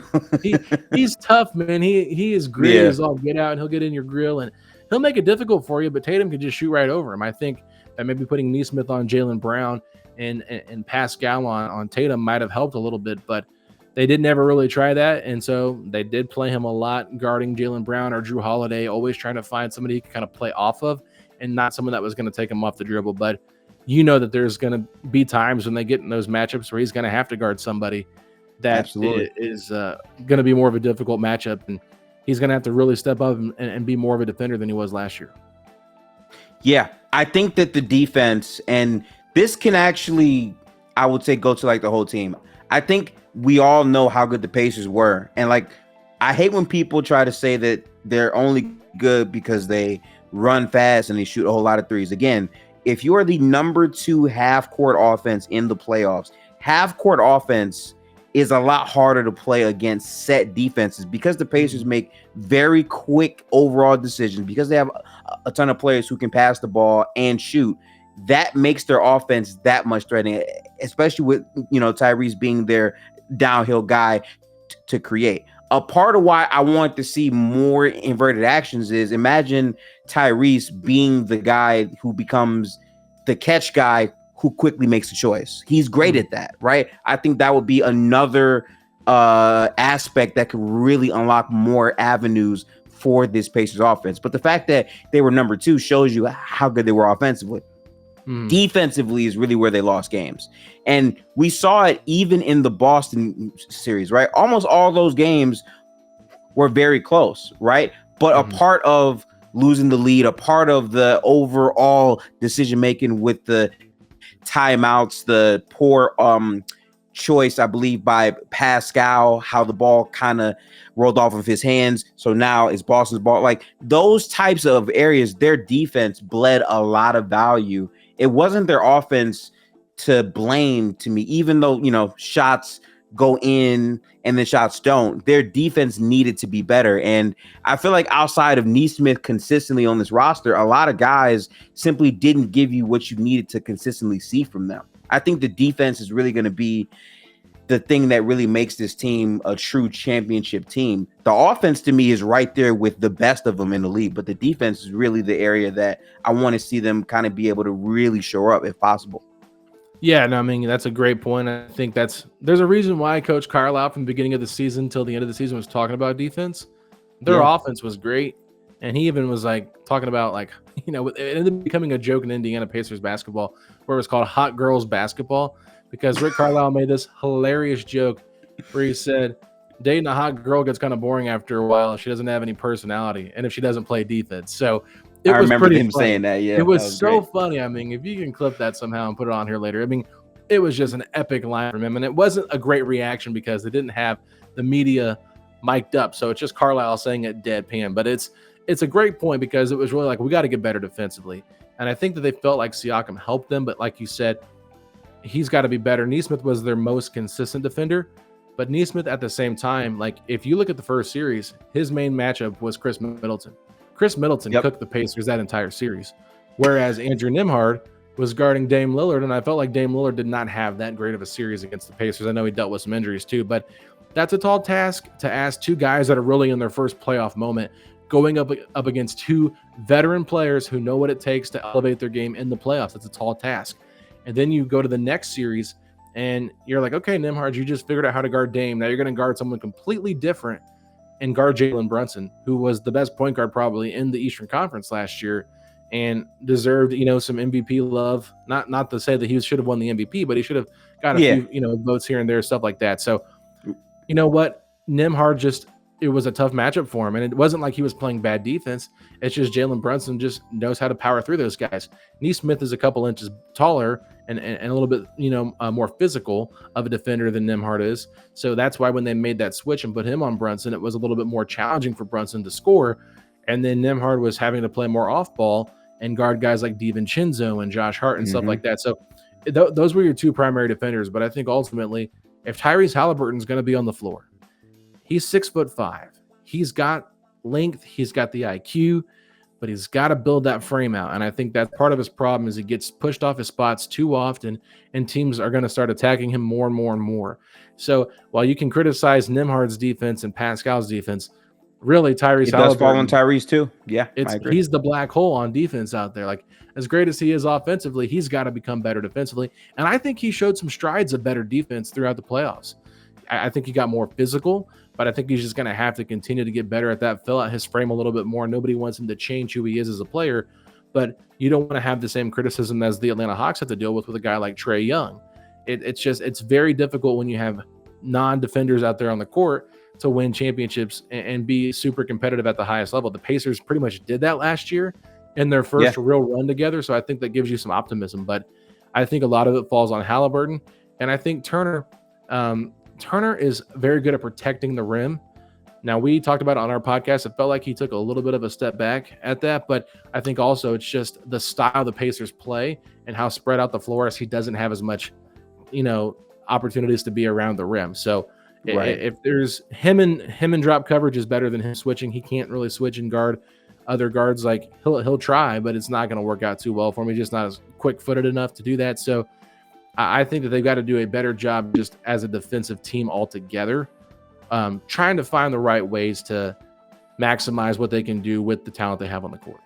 he's tough, man. He is gritty as all get out, and he'll get in your grill and he'll make it difficult for you. But Tatum can just shoot right over him. I think that maybe putting Nesmith on Jaylen Brown and Pascal on Tatum might have helped a little bit, but they did never really try that. And so they did play him a lot guarding Jaylen Brown or Drew Holiday, always trying to find somebody he could kind of play off of and not someone that was going to take him off the dribble. But you know that there's going to be times when they get in those matchups where he's going to have to guard somebody that is going to be more of a difficult matchup. And he's going to have to really step up and be more of a defender than he was last year. Yeah, I think that the defense, and this can actually, I would say, go to like the whole team. I think we all know how good the Pacers were. And like, I hate when people try to say that they're only good because they run fast and they shoot a whole lot of threes. Again, if you are the number 2 half-court offense in the playoffs, half-court offense is a lot harder to play against set defenses because the Pacers make very quick overall decisions, because they have a ton of players who can pass the ball and shoot. That makes their offense that much threatening, especially with, Tyrese being their downhill guy to create. A part of why I want to see more inverted actions is, imagine Tyrese being the guy who becomes the catch guy who quickly makes a choice. He's great at that, right? I think that would be another aspect that could really unlock more avenues for this Pacers offense. But the fact that they were number 2 shows you how good they were offensively. Defensively is really where they lost games. And we saw it even in the Boston series, right? Almost all those games were very close, right? But a part of losing the lead, a part of the overall decision-making with the timeouts, the poor choice, I believe, by Pascal, how the ball kind of rolled off of his hands. So now it's Boston's ball. Like, those types of areas, their defense bled a lot of value. It wasn't their offense to blame to me, even though, shots go in and then shots don't. Their defense needed to be better. And I feel like outside of Nesmith consistently on this roster, a lot of guys simply didn't give you what you needed to consistently see from them. I think the defense is really going to be the thing that really makes this team a true championship team. The offense to me is right there with the best of them in the league, but the defense is really the area that I want to see them kind of be able to really show up if possible. Yeah, no, I mean, that's a great point. I think there's a reason why Coach Carlisle from the beginning of the season till the end of the season was talking about defense. Their offense was great. And he even was like talking about, like, you know, it ended up becoming a joke in Indiana Pacers basketball where it was called hot girls basketball, because Rick Carlisle made this hilarious joke where he said dating a hot girl gets kind of boring after a while if she doesn't have any personality and if she doesn't play defense. So I remember him saying that. Yeah, it was so funny. I mean, if you can clip that somehow and put it on here later, I mean, it was just an epic line from him. And it wasn't a great reaction because they didn't have the media mic'd up. So it's just Carlisle saying it deadpan. But it's a great point because it was really like, we got to get better defensively. And I think that they felt like Siakam helped them. But like you said, he's got to be better. Nesmith was their most consistent defender. But Nesmith at the same time, like if you look at the first series, his main matchup was Chris Middleton. Chris Middleton cooked the Pacers that entire series. Whereas Andrew Nembhard was guarding Dame Lillard. And I felt like Dame Lillard did not have that great of a series against the Pacers. I know he dealt with some injuries too, but that's a tall task to ask two guys that are really in their first playoff moment, going up against two veteran players who know what it takes to elevate their game in the playoffs. That's a tall task. And then you go to the next series and you're like, okay, Nembhard, you just figured out how to guard Dame. Now you're going to guard someone completely different and guard Jalen Brunson, who was the best point guard probably in the Eastern Conference last year and deserved, you know, some MVP love. Not to say that he should have won the MVP, but he should have got a few, you know, votes here and there, stuff like that. So, you know what? Nembhard it was a tough matchup for him. And it wasn't like he was playing bad defense. It's just Jalen Brunson just knows how to power through those guys. Nesmith is a couple inches taller and a little bit, you know, more physical of a defender than Nembhard is. So that's why when they made that switch and put him on Brunson, it was a little bit more challenging for Brunson to score. And then Nembhard was having to play more off ball and guard guys like DiVincenzo and Josh Hart and stuff like that. So those were your two primary defenders. But I think ultimately, if Tyrese Haliburton is going to be on the floor, he's 6'5". He's got length. He's got the IQ, but he's got to build that frame out. And I think that's part of his problem is he gets pushed off his spots too often, and teams are going to start attacking him more and more and more. So while you can criticize Nembhard's defense and Pascal's defense, really Tyrese does fall on Tyrese too. Yeah, I agree. He's the black hole on defense out there. Like as great as he is offensively, he's got to become better defensively. And I think he showed some strides of better defense throughout the playoffs. I think he got more physical, but I think he's just going to have to continue to get better at that, fill out his frame a little bit more. Nobody wants him to change who he is as a player, but you don't want to have the same criticism as the Atlanta Hawks have to deal with a guy like Trae Young. It's very difficult when you have non-defenders out there on the court to win championships and be super competitive at the highest level. The Pacers pretty much did that last year in their first real run together, so I think that gives you some optimism, but I think a lot of it falls on Haliburton, and I think Turner is very good at protecting the rim. Now, we talked about it on our podcast. It felt like he took a little bit of a step back at that, but I think also it's just the style the Pacers play and how spread out the floor is. He doesn't have as much, you know, opportunities to be around the rim. So if there's him and drop coverage is better than him switching. He can't really switch and guard other guards. Like he'll try, but it's not going to work out too well for him. He's just not as quick-footed enough to do that. So I think that they've got to do a better job just as a defensive team altogether, trying to find the right ways to maximize what they can do with the talent they have on the court.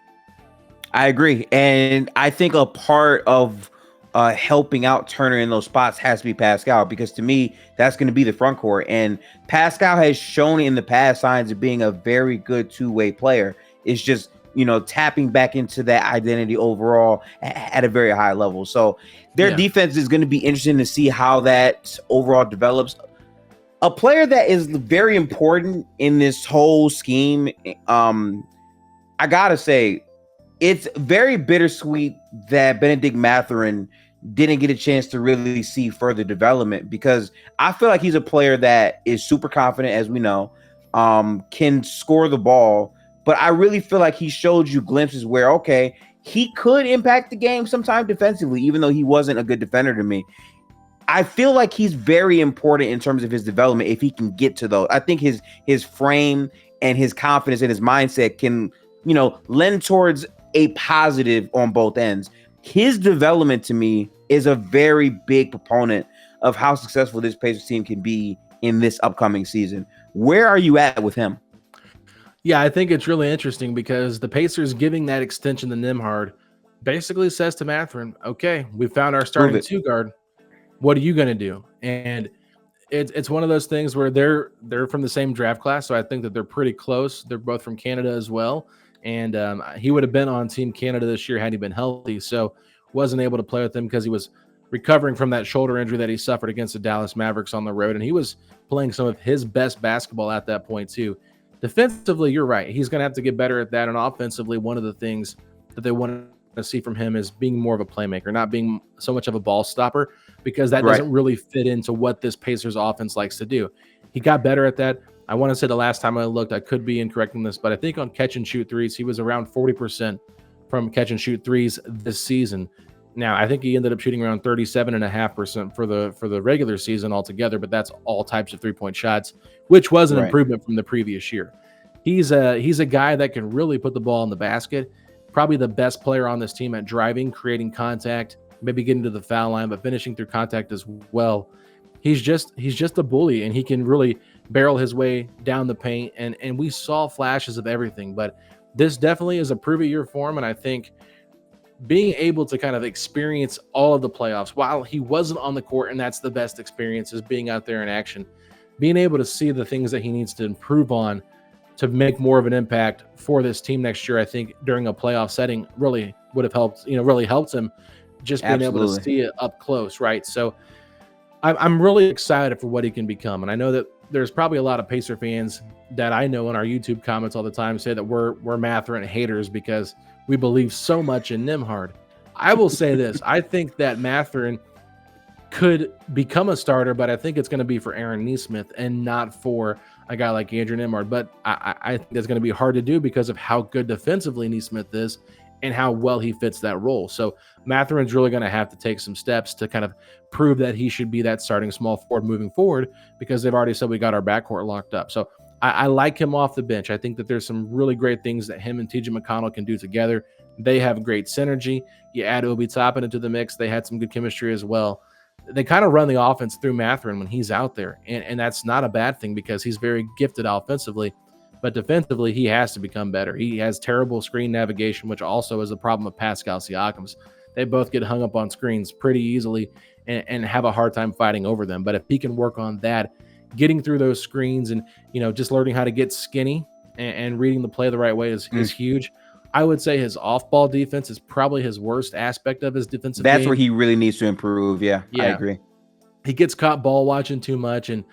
I agree. And I think a part of helping out Turner in those spots has to be Pascal, because to me, that's going to be the front court. And Pascal has shown in the past signs of being a very good two-way player. It's just, you know, tapping back into that identity overall at a very high level. So their defense is going to be interesting to see how that overall develops. A player that is very important in this whole scheme, I got to say, it's very bittersweet that Bennedict Mathurin didn't get a chance to really see further development, because I feel like he's a player that is super confident, as we know, can score the ball. But I really feel like he showed you glimpses where, okay, he could impact the game sometime defensively, even though he wasn't a good defender to me. I feel like he's very important in terms of his development if he can get to those. I think his frame and his confidence and his mindset can, you know, lend towards a positive on both ends. His development to me is a very big proponent of how successful this Pacers team can be in this upcoming season. Where are you at with him? Yeah, I think it's really interesting because the Pacers giving that extension to Nembhard basically says to Mathurin, okay, we found our starting two guard. What are you going to do? And it's one of those things where they're from the same draft class, so I think that they're pretty close. They're both from Canada as well, and he would have been on Team Canada this year had he been healthy. So wasn't able to play with them because he was recovering from that shoulder injury that he suffered against the Dallas Mavericks on the road, and he was playing some of his best basketball at that point too. Defensively, you're right. He's going to have to get better at that, and offensively, one of the things that they want to see from him is being more of a playmaker, not being so much of a ball stopper, because that doesn't really fit into what this Pacers offense likes to do. He got better at that. I want to say the last time I looked, I could be incorrect in this, but I think on catch and shoot threes, he was around 40% from catch and shoot threes this season. Now, I think he ended up shooting around 37.5% for the regular season altogether, but that's all types of three-point shots, which was an improvement from the previous year. He's a guy that can really put the ball in the basket. Probably the best player on this team at driving, creating contact, maybe getting to the foul line, but finishing through contact as well. He's just a bully, and he can really barrel his way down the paint. And we saw flashes of everything, but this definitely is a prove it year for him. And I think being able to kind of experience all of the playoffs while he wasn't on the court, and that's the best experience, is being out there in action, being able to see the things that he needs to improve on to make more of an impact for this team next year, I think during a playoff setting really would have helped, really helped him just being able to see it up close. Right. So I'm really excited for what he can become. And I know that there's probably a lot of Pacer fans that I know in our YouTube comments all the time say that we're Mathurin haters because we believe so much in Nembhard. I will say this. I think that Mathurin could become a starter, but I think it's going to be for Aaron Nesmith and not for a guy like Andrew Nembhard. But I think that's going to be hard to do because of how good defensively Nesmith is and how well he fits that role. So Mathurin's really going to have to take some steps to kind of prove that he should be that starting small forward moving forward, because they've already said we got our backcourt locked up. So I like him off the bench. I think that there's some really great things that him and TJ McConnell can do together. They have great synergy. You add Obi Toppin into the mix. They had some good chemistry as well. They kind of run the offense through Mathurin when he's out there. And that's not a bad thing because he's very gifted offensively. But defensively, he has to become better. He has terrible screen navigation, which also is a problem of Pascal Siakam's. They both get hung up on screens pretty easily and have a hard time fighting over them. But if he can work on that, getting through those screens and, just learning how to get skinny and reading the play the right way is huge. I would say his off-ball defense is probably his worst aspect of his defensive game. That's where he really needs to improve. Yeah, I agree. He gets caught ball watching too much, and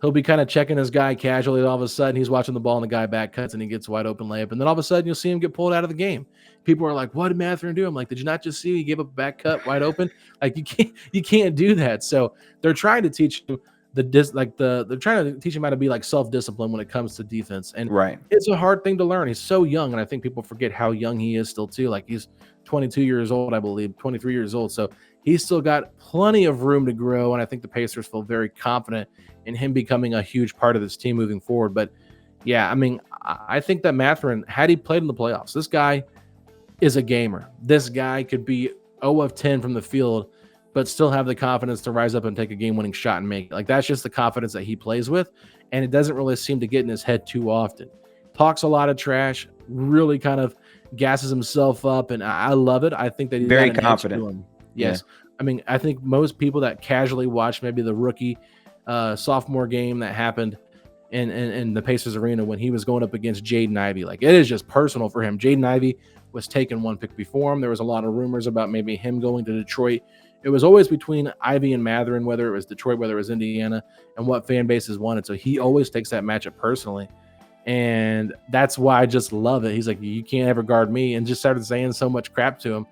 he'll be kind of checking his guy casually. All of a sudden, he's watching the ball, and the guy back cuts, and he gets wide open layup. And then all of a sudden, you'll see him get pulled out of the game. People are like, "What did Mathurin do?" I'm like, "Did you not just see he gave up a back cut wide open? Like you can't do that." So they're trying to teach him they're trying to teach him how to be like self-discipline when it comes to defense. And it's a hard thing to learn. He's so young, and I think people forget how young he is still too. Like he's 22 years old, I believe, 23 years old. So he's still got plenty of room to grow, and I think the Pacers feel very confident in him becoming a huge part of this team moving forward. But yeah, I mean, I think that Mathurin, had he played in the playoffs, this guy is a gamer. This guy could be 0 of 10 from the field, but still have the confidence to rise up and take a game-winning shot and make it. Like, that's just the confidence that he plays with, and it doesn't really seem to get in his head too often. Talks a lot of trash, really kind of gasses himself up, and I love it. I think that he's very confident. Yes. Yeah. I mean, I think most people that casually watch maybe the rookie sophomore game that happened in the Pacers arena when he was going up against Jaden Ivey, like, it is just personal for him. Jaden Ivey was taken one pick before him. There was a lot of rumors about maybe him going to Detroit. It was always between Ivy and Mathurin, whether it was Detroit, whether it was Indiana, and what fan bases wanted. So he always takes that matchup personally. And that's why I just love it. He's like, you can't ever guard me, and just started saying so much crap to him.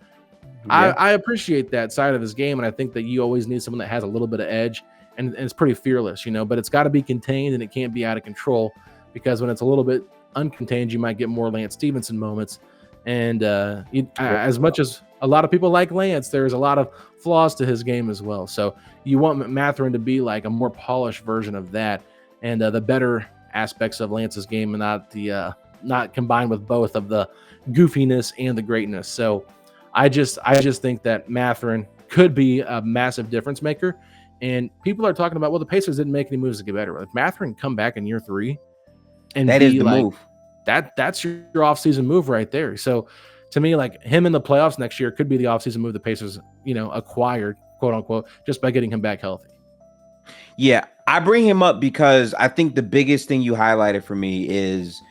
Yeah. I appreciate that side of his game, and I think that you always need someone that has a little bit of edge, and it's pretty fearless, but it's got to be contained, and it can't be out of control, because when it's a little bit uncontained, you might get more Lance Stevenson moments. And as much as a lot of people like Lance, there's a lot of flaws to his game as well. So you want Mathurin to be like a more polished version of that, and the better aspects of Lance's game, and not combined with both of the goofiness and the greatness. So I just think that Mathurin could be a massive difference maker And people are talking about, well, the Pacers didn't make any moves to get better. If Mathurin come back in year 3 and That is the move. That's your offseason move right there. So to me, like him in the playoffs next year could be the offseason move the Pacers, acquired, quote unquote, just by getting him back healthy. Yeah, I bring him up because I think the biggest thing you highlighted for me is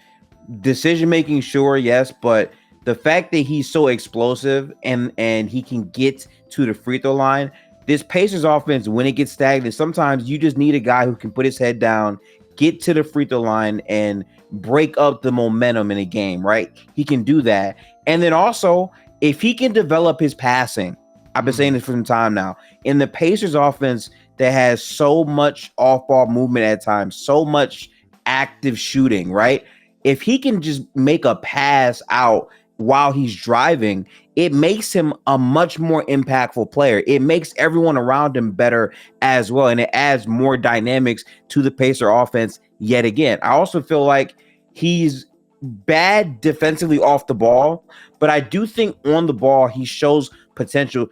decision making. Sure, yes, but the fact that he's so explosive and he can get to the free throw line. This Pacers offense, when it gets stagnant, sometimes you just need a guy who can put his head down, get to the free throw line, and break up the momentum in a game, right? He can do that. And then also, if he can develop his passing, I've been saying this for some time now, in the Pacers offense that has so much off-ball movement at times, so much active shooting, right? If he can just make a pass out while he's driving, it makes him a much more impactful player. It makes everyone around him better as well. And it adds more dynamics to the Pacer offense yet again. I also feel like he's bad defensively off the ball, but I do think on the ball, he shows potential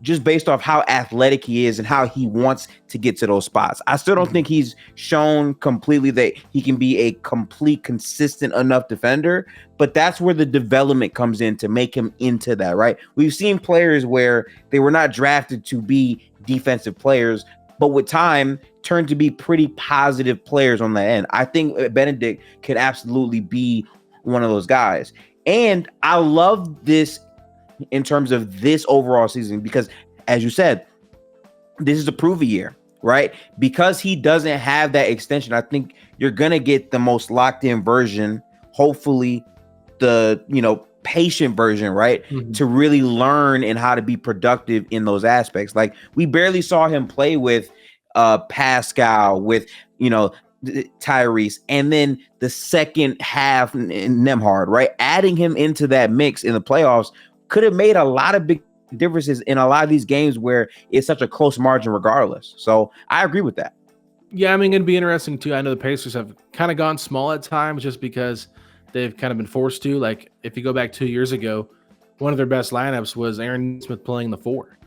just based off how athletic he is and how he wants to get to those spots. I still don't think he's shown completely that he can be a complete, consistent enough defender, but that's where the development comes in to make him into that, right? We've seen players where they were not drafted to be defensive players, but with time turned to be pretty positive players on the end. I think Bennedict could absolutely be one of those guys. And I love this in terms of this overall season, because as you said, this is a prove a year, right? Because he doesn't have that extension, I think you're going to get the most locked in version, hopefully the, patient version, right? Mm-hmm. To really learn and how to be productive in those aspects. Like we barely saw him play with Pascal, with, Tyrese, and then the second half Nembhard, right? Adding him into that mix in the playoffs could have made a lot of big differences in a lot of these games where it's such a close margin regardless. So I agree with that. Yeah, I mean, it'd be interesting too. I know the Pacers have kind of gone small at times just because they've kind of been forced to. Like if you go back 2 years ago, one of their best lineups was Aaron Smith playing the 4.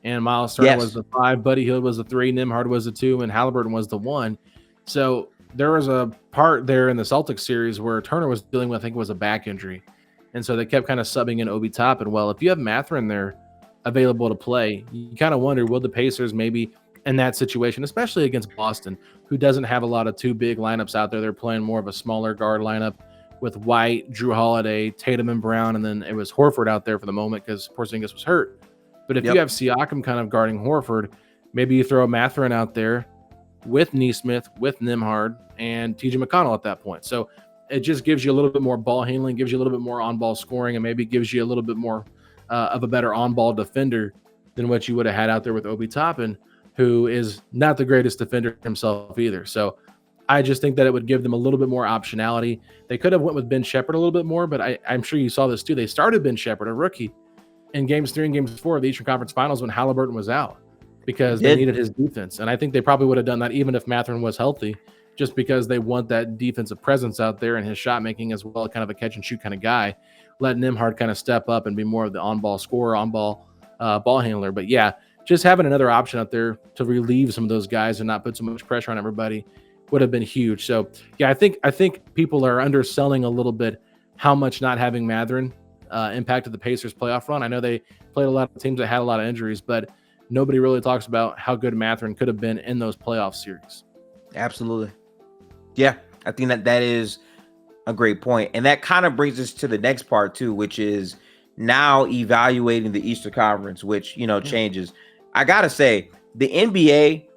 And Miles Turner was the 5, Buddy Hield was the 3, Nembhard was the 2, and Haliburton was the 1. So there was a part there in the Celtics series where Turner was dealing with, I think it was a back injury. And so they kept kind of subbing in Obi Toppin. Well, if you have Mathurin there available to play, you kind of wonder, will the Pacers maybe in that situation, especially against Boston, who doesn't have a lot of two big lineups out there. They're playing more of a smaller guard lineup with White, Drew Holiday, Tatum, and Brown. And then it was Horford out there for the moment because Porzingis was hurt. But if you have Siakam kind of guarding Horford, maybe you throw Mathurin out there with Nesmith, with Nembhard, and TJ McConnell at that point. So it just gives you a little bit more ball handling, gives you a little bit more on-ball scoring, and maybe gives you a little bit more of a better on-ball defender than what you would have had out there with Obi Toppin, who is not the greatest defender himself either. So I just think that it would give them a little bit more optionality. They could have went with Ben Shepherd a little bit more, but I'm sure you saw this too. They started Ben Shepherd, a rookie, in Games 3 and Games 4 of the Eastern Conference Finals when Haliburton was out because they needed his defense. And I think they probably would have done that even if Mathurin was healthy, just because they want that defensive presence out there and his shot making as well, kind of a catch and shoot kind of guy. Let Nembhard kind of step up and be more of the on-ball scorer, on-ball ball handler. But yeah, just having another option out there to relieve some of those guys and not put so much pressure on everybody would have been huge. So yeah, I think people are underselling a little bit how much not having Mathurin impacted the Pacers playoff run. I know they played a lot of teams that had a lot of injuries, but nobody really talks about how good Mathurin could have been in those playoff series. Absolutely. Yeah, I think that is a great point. And that kind of brings us to the next part too, which is now evaluating the Eastern Conference, which, changes. I got to say, the NBA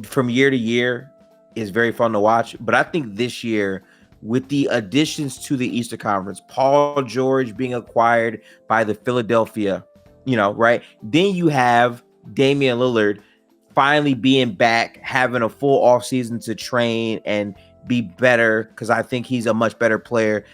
from year to year is very fun to watch. But I think this year, with the additions to the Eastern Conference, Paul George being acquired by the Philadelphia, right? Then you have Damian Lillard finally being back, having a full offseason to train and be better, because I think he's a much better player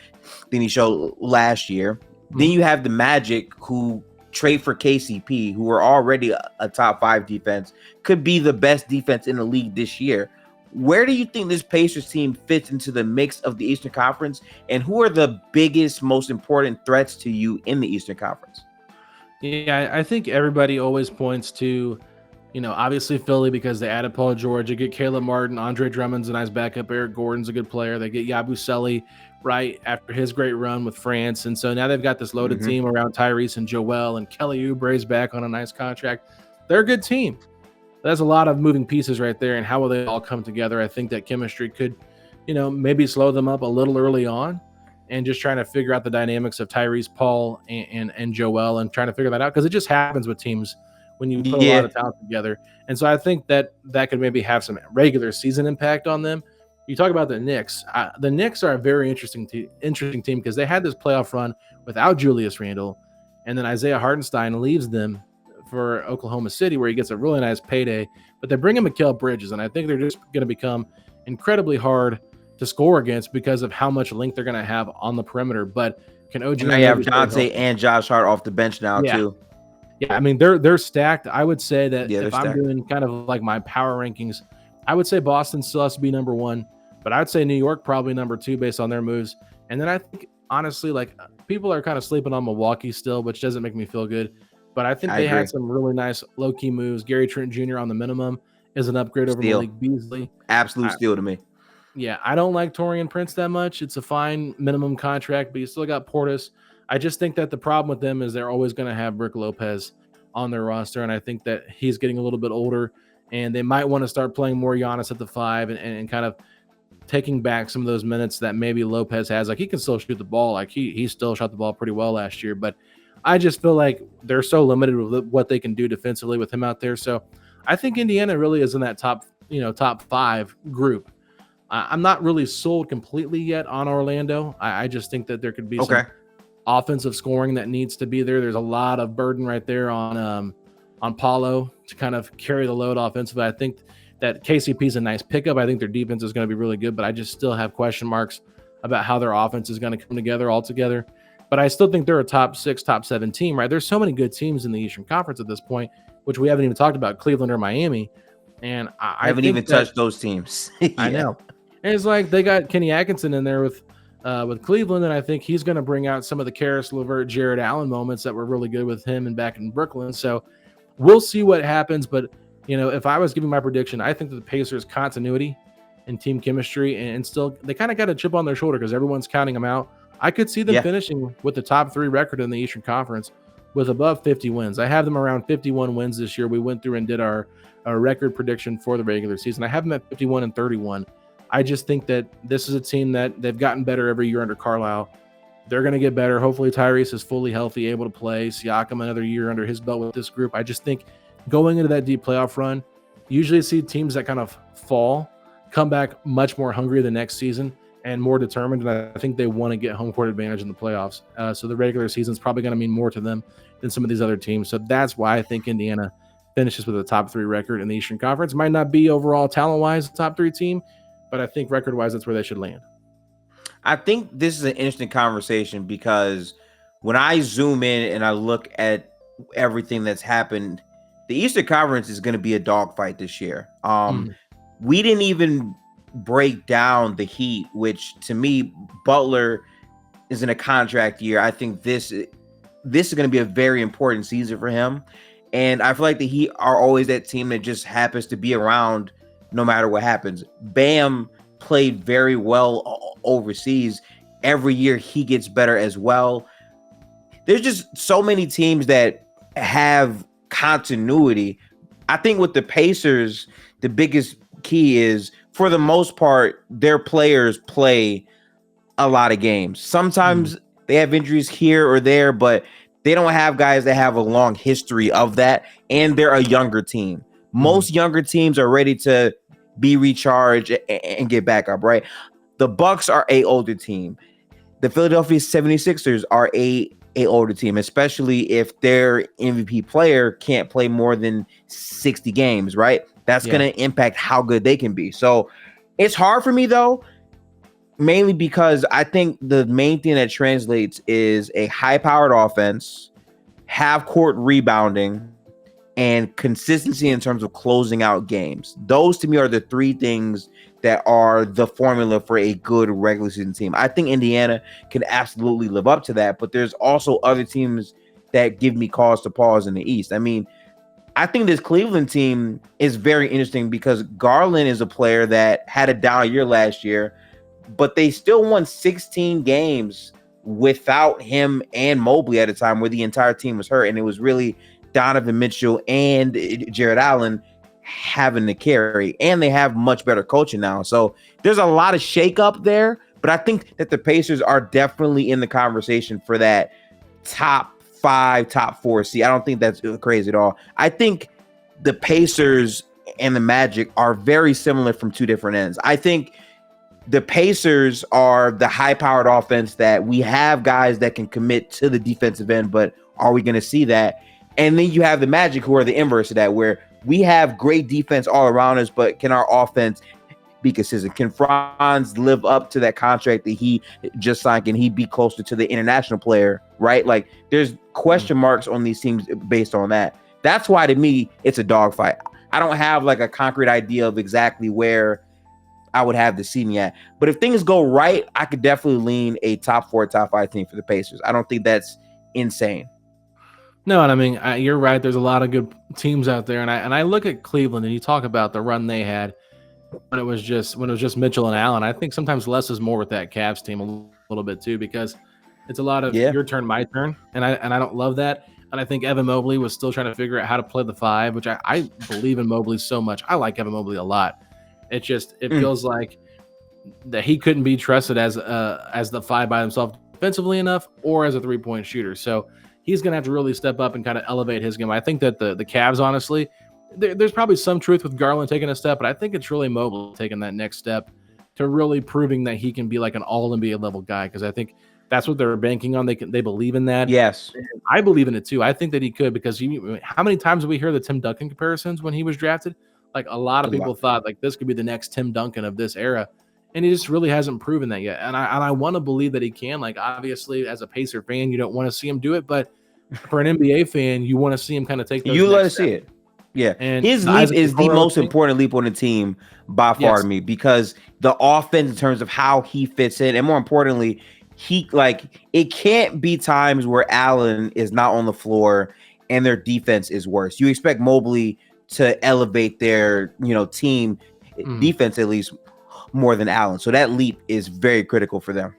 than he showed last year. Mm-hmm. Then you have the Magic, who trade for KCP, who are already a top 5 defense, could be the best defense in the league this year. Where do you think this Pacers team fits into the mix of the Eastern Conference, and who are the biggest, most important threats to you in the Eastern Conference? Yeah, I think everybody always points to Obviously Philly because they added Paul George. They get Caleb Martin, Andre Drummond's a nice backup. Eric Gordon's a good player. They get Yabusele right after his great run with France. And so now they've got this loaded team around Tyrese and Joel, and Kelly Oubre's back on a nice contract. They're a good team. There's a lot of moving pieces right there, and how will they all come together? I think that chemistry could, maybe slow them up a little early on, and just trying to figure out the dynamics of Tyrese, Paul, and Joel, and trying to figure that out, because it just happens with teams when you put a lot of talent together. And so I think that could maybe have some regular season impact on them. You talk about the Knicks. The Knicks are a very interesting team because they had this playoff run without Julius Randle, and then Isaiah Hartenstein leaves them for Oklahoma City, where he gets a really nice payday. But they bring in Mikal Bridges, and I think they're just going to become incredibly hard to score against because of how much length they're going to have on the perimeter. But can OG? And you have Jonte and Josh Hart off the bench now too. Yeah, I mean they're stacked. I would say that if I'm stacked. doing kind of like my power rankings, I would say Boston still has to be number 1, but I'd say New York probably number 2 based on their moves. And then I think honestly, like, people are kind of sleeping on Milwaukee still, which doesn't make me feel good. But I think they had some really nice low-key moves. Gary Trent Jr. on the minimum is an upgrade over Malik Beasley. Absolute steal to me. Yeah, I don't like Taurean Prince that much. It's a fine minimum contract, but you still got Portis. I just think that the problem with them is they're always going to have Brook Lopez on their roster, and I think that he's getting a little bit older, and they might want to start playing more Giannis at the 5 and kind of taking back some of those minutes that maybe Lopez has. Like, he can still shoot the ball. Like, he still shot the ball pretty well last year, but I just feel like they're so limited with what they can do defensively with him out there. So I think Indiana really is in that top 5 group. I'm not really sold completely yet on Orlando. I just think that there could be some offensive scoring that needs to be there. There's a lot of burden right there on Paulo to kind of carry the load offensively. I think that KCP is a nice pickup. I think their defense is going to be really good, but I just still have question marks about how their offense is going to come together altogether. But I still think they're a top 6, top 7 team, right? There's so many good teams in the Eastern Conference at this point, which we haven't even talked about, Cleveland or Miami. And I haven't even touched those teams. I know. And it's like they got Kenny Atkinson in there with Cleveland, and I think he's going to bring out some of the Karis LeVert, Jared Allen moments that were really good with him and back in Brooklyn. So we'll see what happens. But, if I was giving my prediction, I think that the Pacers' continuity and team chemistry and still they kind of got a chip on their shoulder because everyone's counting them out. I could see them finishing with the top 3 record in the Eastern Conference with above 50 wins. I have them around 51 wins this year. We went through and did our record prediction for the regular season. I have them at 51-31. I just think that this is a team that they've gotten better every year under Carlisle. They're going to get better. Hopefully Tyrese is fully healthy, able to play. Siakam another year under his belt with this group. I just think going into that deep playoff run, usually see teams that kind of fall come back much more hungry the next season and more determined. And I think they want to get home court advantage in the playoffs. So the regular season is probably going to mean more to them than some of these other teams. So that's why I think Indiana finishes with a top 3 record in the Eastern Conference. Might not be overall talent-wise a top 3 team, but I think record-wise, that's where they should land. I think this is an interesting conversation because when I zoom in and I look at everything that's happened, the Eastern Conference is going to be a dogfight this year. We didn't even break down the Heat, which to me, Butler is in a contract year. I think this is going to be a very important season for him. And I feel like the Heat are always that team that just happens to be around no matter what happens. Bam played very well overseas. Every year he gets better as well. There's just so many teams that have continuity. I think with the Pacers, the biggest key is, for the most part, their players play a lot of games. Sometimes they have injuries here or there, but they don't have guys that have a long history of that, and they're a younger team. Most younger teams are ready to be recharged and get back up, right? The Bucks are a older team. The Philadelphia 76ers are a older team, especially if their MVP player can't play more than 60 games, right? That's going to impact how good they can be. So it's hard for me, though, mainly because I think the main thing that translates is a high-powered offense, half-court rebounding, and consistency in terms of closing out games. Those, to me, are the 3 things that are the formula for a good regular season team. I think Indiana can absolutely live up to that, but there's also other teams that give me cause to pause in the East. I mean, I think this Cleveland team is very interesting because Garland is a player that had a down year last year, but they still won 16 games without him and Mobley at a time where the entire team was hurt. And it was really Donovan Mitchell and Jared Allen having to carry. And they have much better coaching now. So there's a lot of shakeup there. But I think that the Pacers are definitely in the conversation for that top 5, top 4 seed. I don't think that's crazy at all. I think the Pacers and the Magic are very similar from two different ends. I think the Pacers are the high-powered offense that we have guys that can commit to the defensive end, but are we going to see that? And then you have the Magic, who are the inverse of that, where we have great defense all around us, but can our offense be consistent? Can Franz live up to that contract that he just signed? Can he be closer to the international player, right? Like, there's question marks on these teams based on that. That's why, to me, it's a dogfight. I don't have like a concrete idea of exactly where I would have the seeding at. But if things go right, I could definitely lean a top 4, top 5 team for the Pacers. I don't think that's insane. No, and I mean, you're right. There's a lot of good teams out there, and I look at Cleveland, and you talk about the run they had when it was just Mitchell and Allen. I think sometimes less is more with that Cavs team a little bit too, because it's a lot of your turn, my turn, and I don't love that. And I think Evan Mobley was still trying to figure out how to play the 5, which I believe in Mobley so much. I like Evan Mobley a lot. It feels like that he couldn't be trusted as the 5 by himself defensively enough, or as a 3-point shooter. So he's going to have to really step up and kind of elevate his game. I think that the Cavs, honestly, there's probably some truth with Garland taking a step, but I think it's really Mobley taking that next step to really proving that he can be like an all-NBA level guy, because I think that's what they're banking on. They believe in that. Yes. And I believe in it too. I think that he could, because how many times did we hear the Tim Duncan comparisons when he was drafted? Like, a lot of people thought like this could be the next Tim Duncan of this era, and he just really hasn't proven that yet. And I want to believe that he can. Like, obviously, as a Pacer fan, you don't want to see him do it, but for an NBA fan, you want to see him kind of take those you next let us steps. see it. Yeah, and his leap is the most important leap on the team by far to me, because the offense, in terms of how he fits in, and more importantly, it can't be times where Allen is not on the floor and their defense is worse. You expect Mobley to elevate their team defense at least more than Allen, so that leap is very critical for them.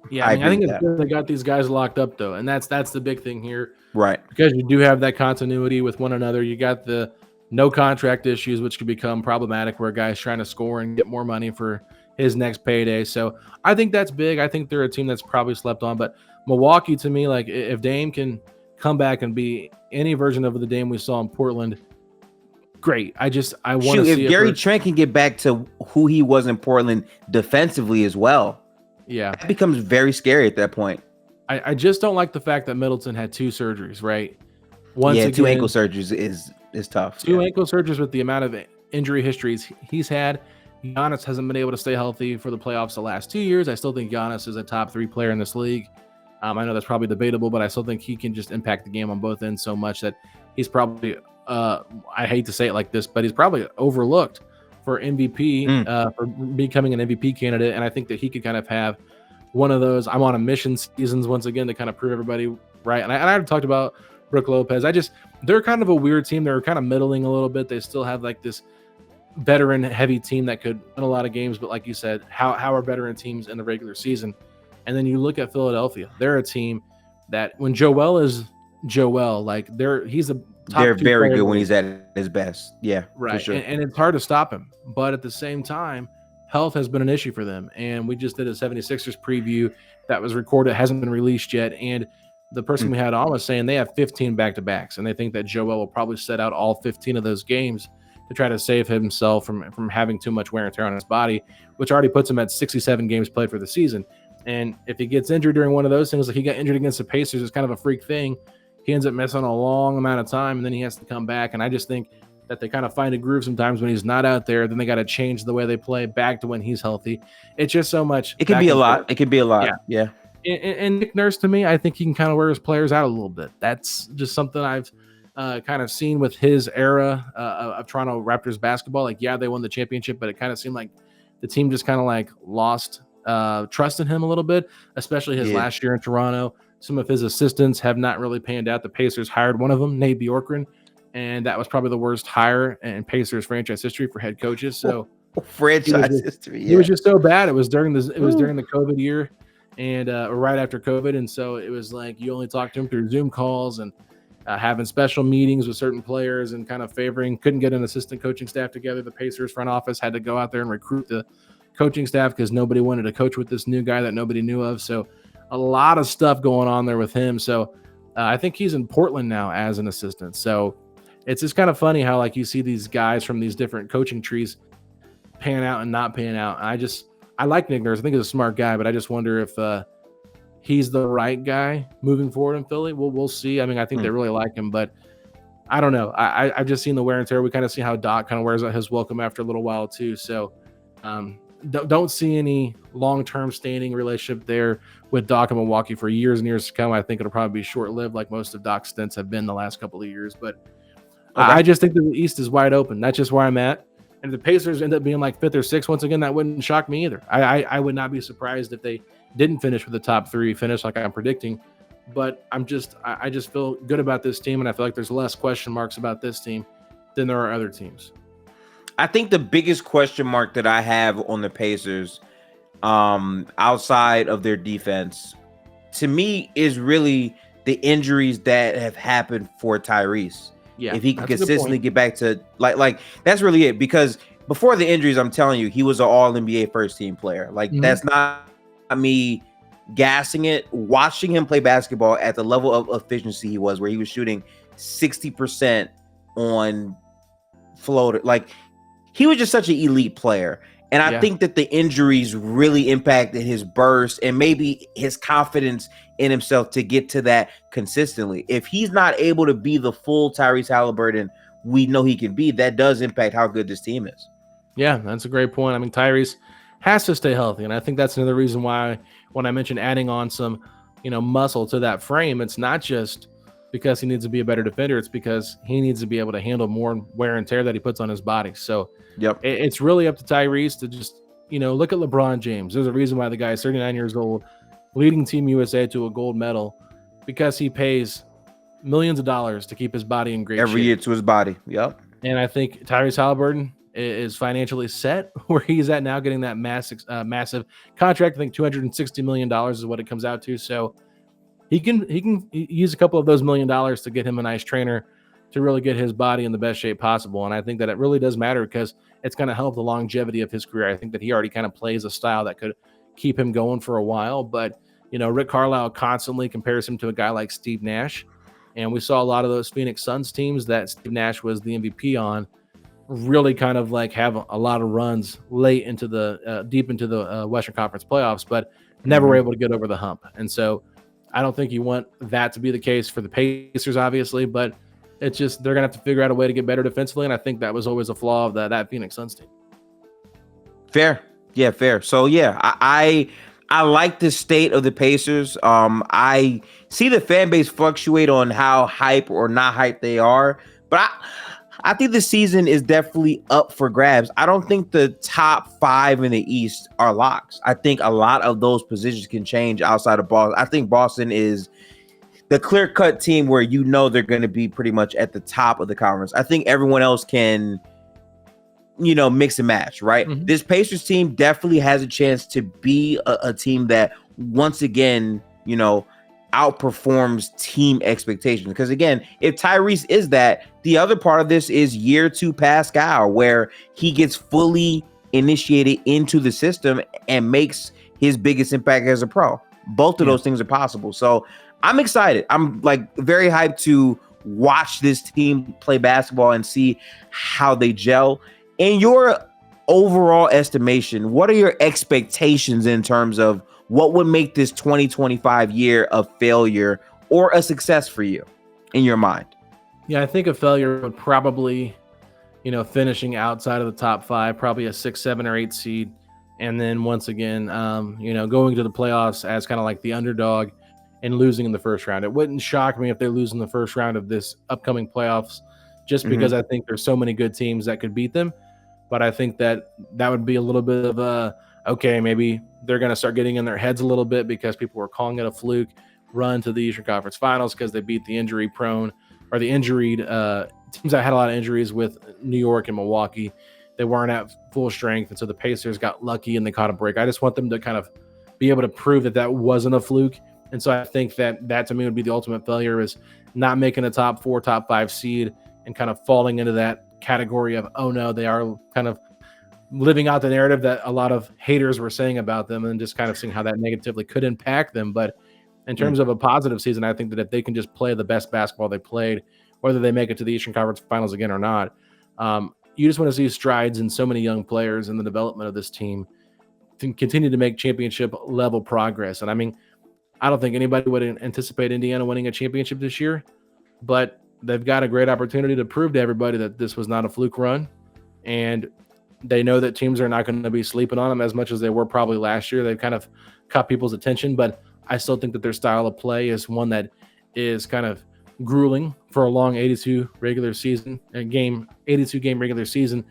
Yeah, I think it's good they got these guys locked up though, and that's the big thing here, right? Because you do have that continuity with one another. You got the no contract issues, which could become problematic where a guy's trying to score and get more money for his next payday. So I think that's big. I think they're a team that's probably slept on. But Milwaukee, to me, like, if Dame can come back and be any version of the Dame we saw in Portland, great. I want to see if Gary Trent can get back to who he was in Portland defensively as well. Yeah, that becomes very scary at that point. I just don't like the fact that Middleton had 2 surgeries, right? Again, 2 ankle surgeries is tough. 2 ankle surgeries with the amount of injury histories he's had. Giannis hasn't been able to stay healthy for the playoffs the last 2 years. I still think Giannis is a top 3 player in this league. I know that's probably debatable, but I still think he can just impact the game on both ends so much that he's probably, I hate to say it like this, but he's probably overlooked for MVP, for becoming an MVP candidate. And I think that he could kind of have one of those I'm on a mission seasons once again to kind of prove everybody right. And I talked about Brook Lopez. They're kind of a weird team. They're kind of middling a little bit. They still have like this veteran heavy team that could win a lot of games. But like you said, how are veteran teams in the regular season? And then you look at Philadelphia. They're a team that when Joel is Joel, like he's a top they're 2 very player good when he's at his best. Yeah, right. For sure. And it's hard to stop him. But at the same time, health has been an issue for them. And we just did a 76ers preview that was recorded, hasn't been released yet. And the person we had on was saying they have 15 back-to-backs, and they think that Joel will probably set out all 15 of those games to try to save himself from having too much wear and tear on his body, which already puts him at 67 games played for the season. And if he gets injured during one of those things, like he got injured against the Pacers, it's kind of a freak thing. He ends up missing a long amount of time, and then he has to come back. And I just think that they kind of find a groove sometimes when he's not out there. Then they got to change the way they play back to when he's healthy. It's just so much. It could be a lot. It could be a lot. Yeah. And Nick Nurse, to me, I think he can kind of wear his players out a little bit. That's just something I've kind of seen with his era of Toronto Raptors basketball. Like, yeah, they won the championship, but it kind of seemed like the team just kind of like lost trust in him a little bit, especially his last year in Toronto. Some of his assistants have not really panned out. The Pacers hired one of them, Nate Bjorkgren, and that was probably the worst hire in Pacers franchise history for head coaches. So franchise history. He was just so bad. It was during the COVID year, and right after COVID, and so it was like you only talked to him through Zoom calls and having special meetings with certain players and kind of couldn't get an assistant coaching staff together. The Pacers front office had to go out there and recruit the coaching staff because nobody wanted to coach with this new guy that nobody knew of. So a lot of stuff going on there with him. So I think he's in Portland now as an assistant. So it's just kind of funny how like you see these guys from these different coaching trees pan out and not pan out. I like Nick Nurse. I think he's a smart guy, but I just wonder if he's the right guy moving forward in Philly. We'll see. I mean, I think they really like him, but I don't know. I've just seen the wear and tear. We kind of see how Doc kind of wears out his welcome after a little while too. So don't see any long-term standing relationship there with Doc in Milwaukee for years and years to come. I think it'll probably be short-lived like most of Doc's stints have been the last couple of years. But I just think that the East is wide open. That's just where I'm at. And if the Pacers end up being like 5th or 6th, once again, that wouldn't shock me either. I would not be surprised if they didn't finish with the top 3 finish like I'm predicting. But I just feel good about this team, and I feel like there's less question marks about this team than there are other teams. I think the biggest question mark that I have on the Pacers, outside of their defense, to me, is really the injuries that have happened for Tyrese. Yeah, if he can consistently get back to like that's really it. Because before the injuries, I'm telling you, he was an All NBA first team player. Like that's not me gassing it. Watching him play basketball at the level of efficiency he was, where he was shooting 60% on floater, like he was just such an elite player. And I think that the injuries really impacted his burst and maybe his confidence in himself to get to that consistently. If he's not able to be the full Tyrese Haliburton we know he can be, that does impact how good this team is. Yeah, that's a great point. I mean, Tyrese has to stay healthy. And I think that's another reason why when I mentioned adding on some, muscle to that frame, it's not just because he needs to be a better defender. It's because he needs to be able to handle more wear and tear that he puts on his body. So it's really up to Tyrese to just, look at LeBron James. There's a reason why the guy is 39 years old, leading Team USA to a gold medal, because he pays millions of dollars to keep his body in great shape. Every year to his body. Yep. And I think Tyrese Haliburton is financially set where he's at now, getting that massive contract. I think $260 million is what it comes out to. So he can use a couple of those $1 million to get him a nice trainer to really get his body in the best shape possible. And I think that it really does matter because it's going to help the longevity of his career. I think that he already kind of plays a style that could keep him going for a while. But, Rick Carlisle constantly compares him to a guy like Steve Nash. And we saw a lot of those Phoenix Suns teams that Steve Nash was the MVP on really kind of like have a lot of runs late into the deep into the Western Conference playoffs, but never were able to get over the hump. And so I don't think you want that to be the case for the Pacers, obviously, but it's just they're going to have to figure out a way to get better defensively, and I think that was always a flaw of that Phoenix Suns team. Fair. Yeah, fair. So, yeah, I like the state of the Pacers. I see the fan base fluctuate on how hype or not hype they are, but I think the season is definitely up for grabs. I don't think the top 5 in the East are locks. I think a lot of those positions can change outside of Boston. I think Boston is the clear-cut team where they're going to be pretty much at the top of the conference. I think everyone else can, mix and match, right? Mm-hmm. This Pacers team definitely has a chance to be a team that once again, outperforms team expectations. Because again, if Tyrese is that, the other part of this is year 2 Pascal, where he gets fully initiated into the system and makes his biggest impact as a pro. Both of those things are possible. So I'm excited. I'm very hyped to watch this team play basketball and see how they gel. In your overall estimation, what are your expectations in terms of what would make this 2025 year a failure or a success for you in your mind? Yeah, I think a failure would probably, finishing outside of the top 5, probably a 6, 7, or 8 seed. And then once again, going to the playoffs as kind of like the underdog and losing in the first round. It wouldn't shock me if they lose in the first round of this upcoming playoffs, just because I think there's so many good teams that could beat them. But I think that would be a little bit of okay, maybe they're going to start getting in their heads a little bit because people were calling it a fluke run to the Eastern Conference Finals because they beat the injury-prone or the injuried teams that had a lot of injuries with New York and Milwaukee. They weren't at full strength, and so the Pacers got lucky and they caught a break. I just want them to kind of be able to prove that wasn't a fluke. And so I think that to me would be the ultimate failure, is not making a top 4, top 5 seed and kind of falling into that category of, oh no, they are kind of living out the narrative that a lot of haters were saying about them, and just kind of seeing how that negatively could impact them. But in terms of a positive season, I think that if they can just play the best basketball they played, whether they make it to the Eastern Conference Finals again or not, you just want to see strides in so many young players in the development of this team to continue to make championship level progress. And I mean, I don't think anybody would anticipate Indiana winning a championship this year, but they've got a great opportunity to prove to everybody that this was not a fluke run. And they know that teams are not going to be sleeping on them as much as they were probably last year. They've kind of caught people's attention, but I still think that their style of play is one that is kind of grueling for a long 82 regular season, 82 game regular season.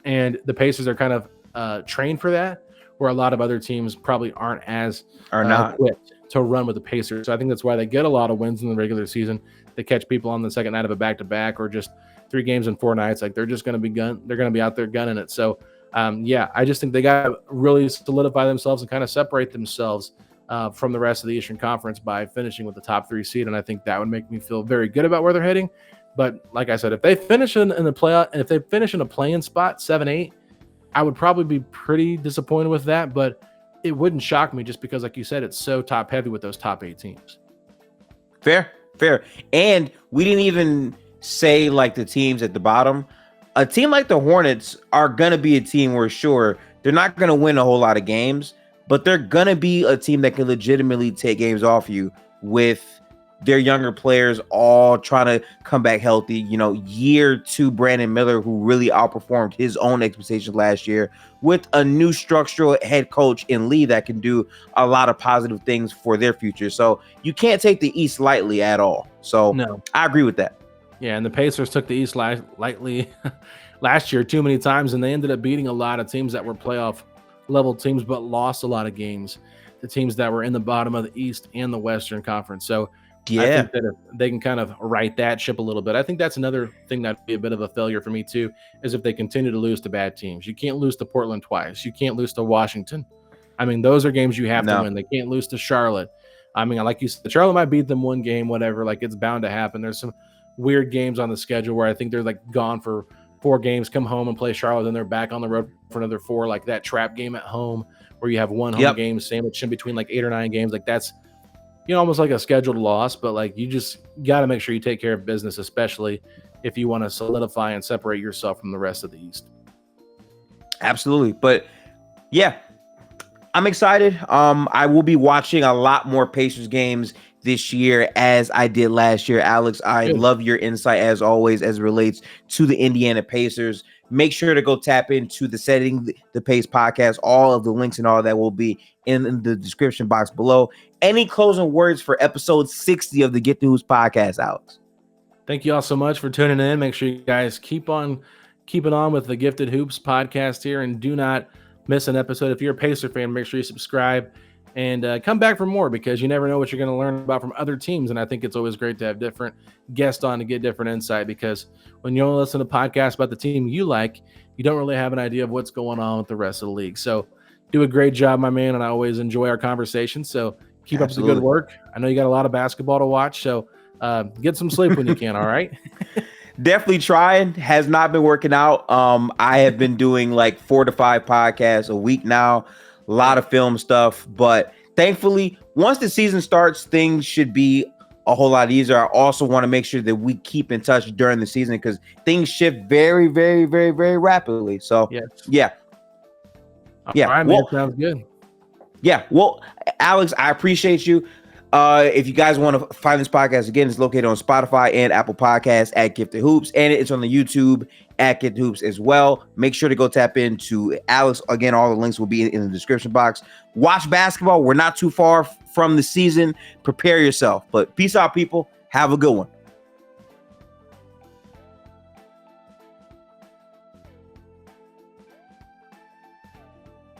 And the Pacers are kind of trained for that, where a lot of other teams probably aren't as equipped to run with the Pacers. So I think that's why they get a lot of wins in the regular season. They catch people on the second night of a back-to-back, or just 3 games in 4 nights. Like, they're just going to be they're going to be out there gunning it. So I just think they got to really solidify themselves and kind of separate themselves from the rest of the Eastern Conference by finishing with the top 3 seed. And I think that would make me feel very good about where they're heading. But like I said, if they finish in the playoff, and if they finish in a play-in spot, 7-8, I would probably be pretty disappointed with that. But it wouldn't shock me, just because, like you said, it's so top heavy with those top 8 teams. Fair. And we didn't even say like the teams at the bottom. A team like the Hornets are going to be a team where, sure, they're not going to win a whole lot of games, but they're going to be a team that can legitimately take games off you with their younger players all trying to come back healthy. Year 2 Brandon Miller, who really outperformed his own expectations last year, with a new structural head coach in Lee that can do a lot of positive things for their future. So you can't take the East lightly at all. So no, I agree with that. Yeah, and the Pacers took the East lightly last year too many times, and they ended up beating a lot of teams that were playoff level teams, but lost a lot of games to teams that were in the bottom of the East and the Western Conference. So I think that if they can kind of right that ship a little bit. I think that's another thing that'd be a bit of a failure for me too, is if they continue to lose to bad teams. You can't lose to Portland twice. You can't lose to Washington. I mean, those are games you have to win. They can't lose to Charlotte. I mean, like you said, Charlotte might beat them 1 game, whatever. Like, it's bound to happen. There's some weird games on the schedule where I think they're like gone for 4 games, come home and play Charlotte, then they're back on the road for another 4, like that trap game at home where you have 1 home game sandwiched in between like 8 or 9 games. Like, that's, almost like a scheduled loss, but like, you just got to make sure you take care of business, especially if you want to solidify and separate yourself from the rest of the East. Absolutely. But yeah, I'm excited. I will be watching a lot more Pacers games this year as I did last year. Alex, I love your insight as always as it relates to the Indiana Pacers. Make sure to go tap into the Setting the Pace podcast. All of the links and all that will be in the description box below. Any closing words for episode 60 of the Get the Hoops podcast, Alex? Thank you all so much for tuning in. Make sure you guys keep on keeping on with the Gifted Hoops podcast here, and do not miss an episode. If you're a Pacer fan, make sure you subscribe and come back for more, because you never know what you're going to learn about from other teams. And I think it's always great to have different guests on to get different insight, because when you only listen to podcasts about the team you like, you don't really have an idea of what's going on with the rest of the league. So do a great job, my man, and I always enjoy our conversations. So keep up the good work. I know you got a lot of basketball to watch, so get some sleep when you can, all right? Definitely trying. Has not been working out. I have been doing like 4 to 5 podcasts a week now. A lot of film stuff, but thankfully, once the season starts, things should be a whole lot easier. I also want to make sure that we keep in touch during the season, because things shift very, very, very, very rapidly. So, yeah. All right, man, sounds good. Yeah. Well, Alex, I appreciate you. If you guys want to find this podcast, again, it's located on Spotify and Apple Podcasts at Gifted Hoops, and it's on the YouTube at Gifted Hoops as well. Make sure to go tap into Alex. Again, all the links will be in the description box. Watch basketball. We're not too far from the season. Prepare yourself. But peace out, people. Have a good one.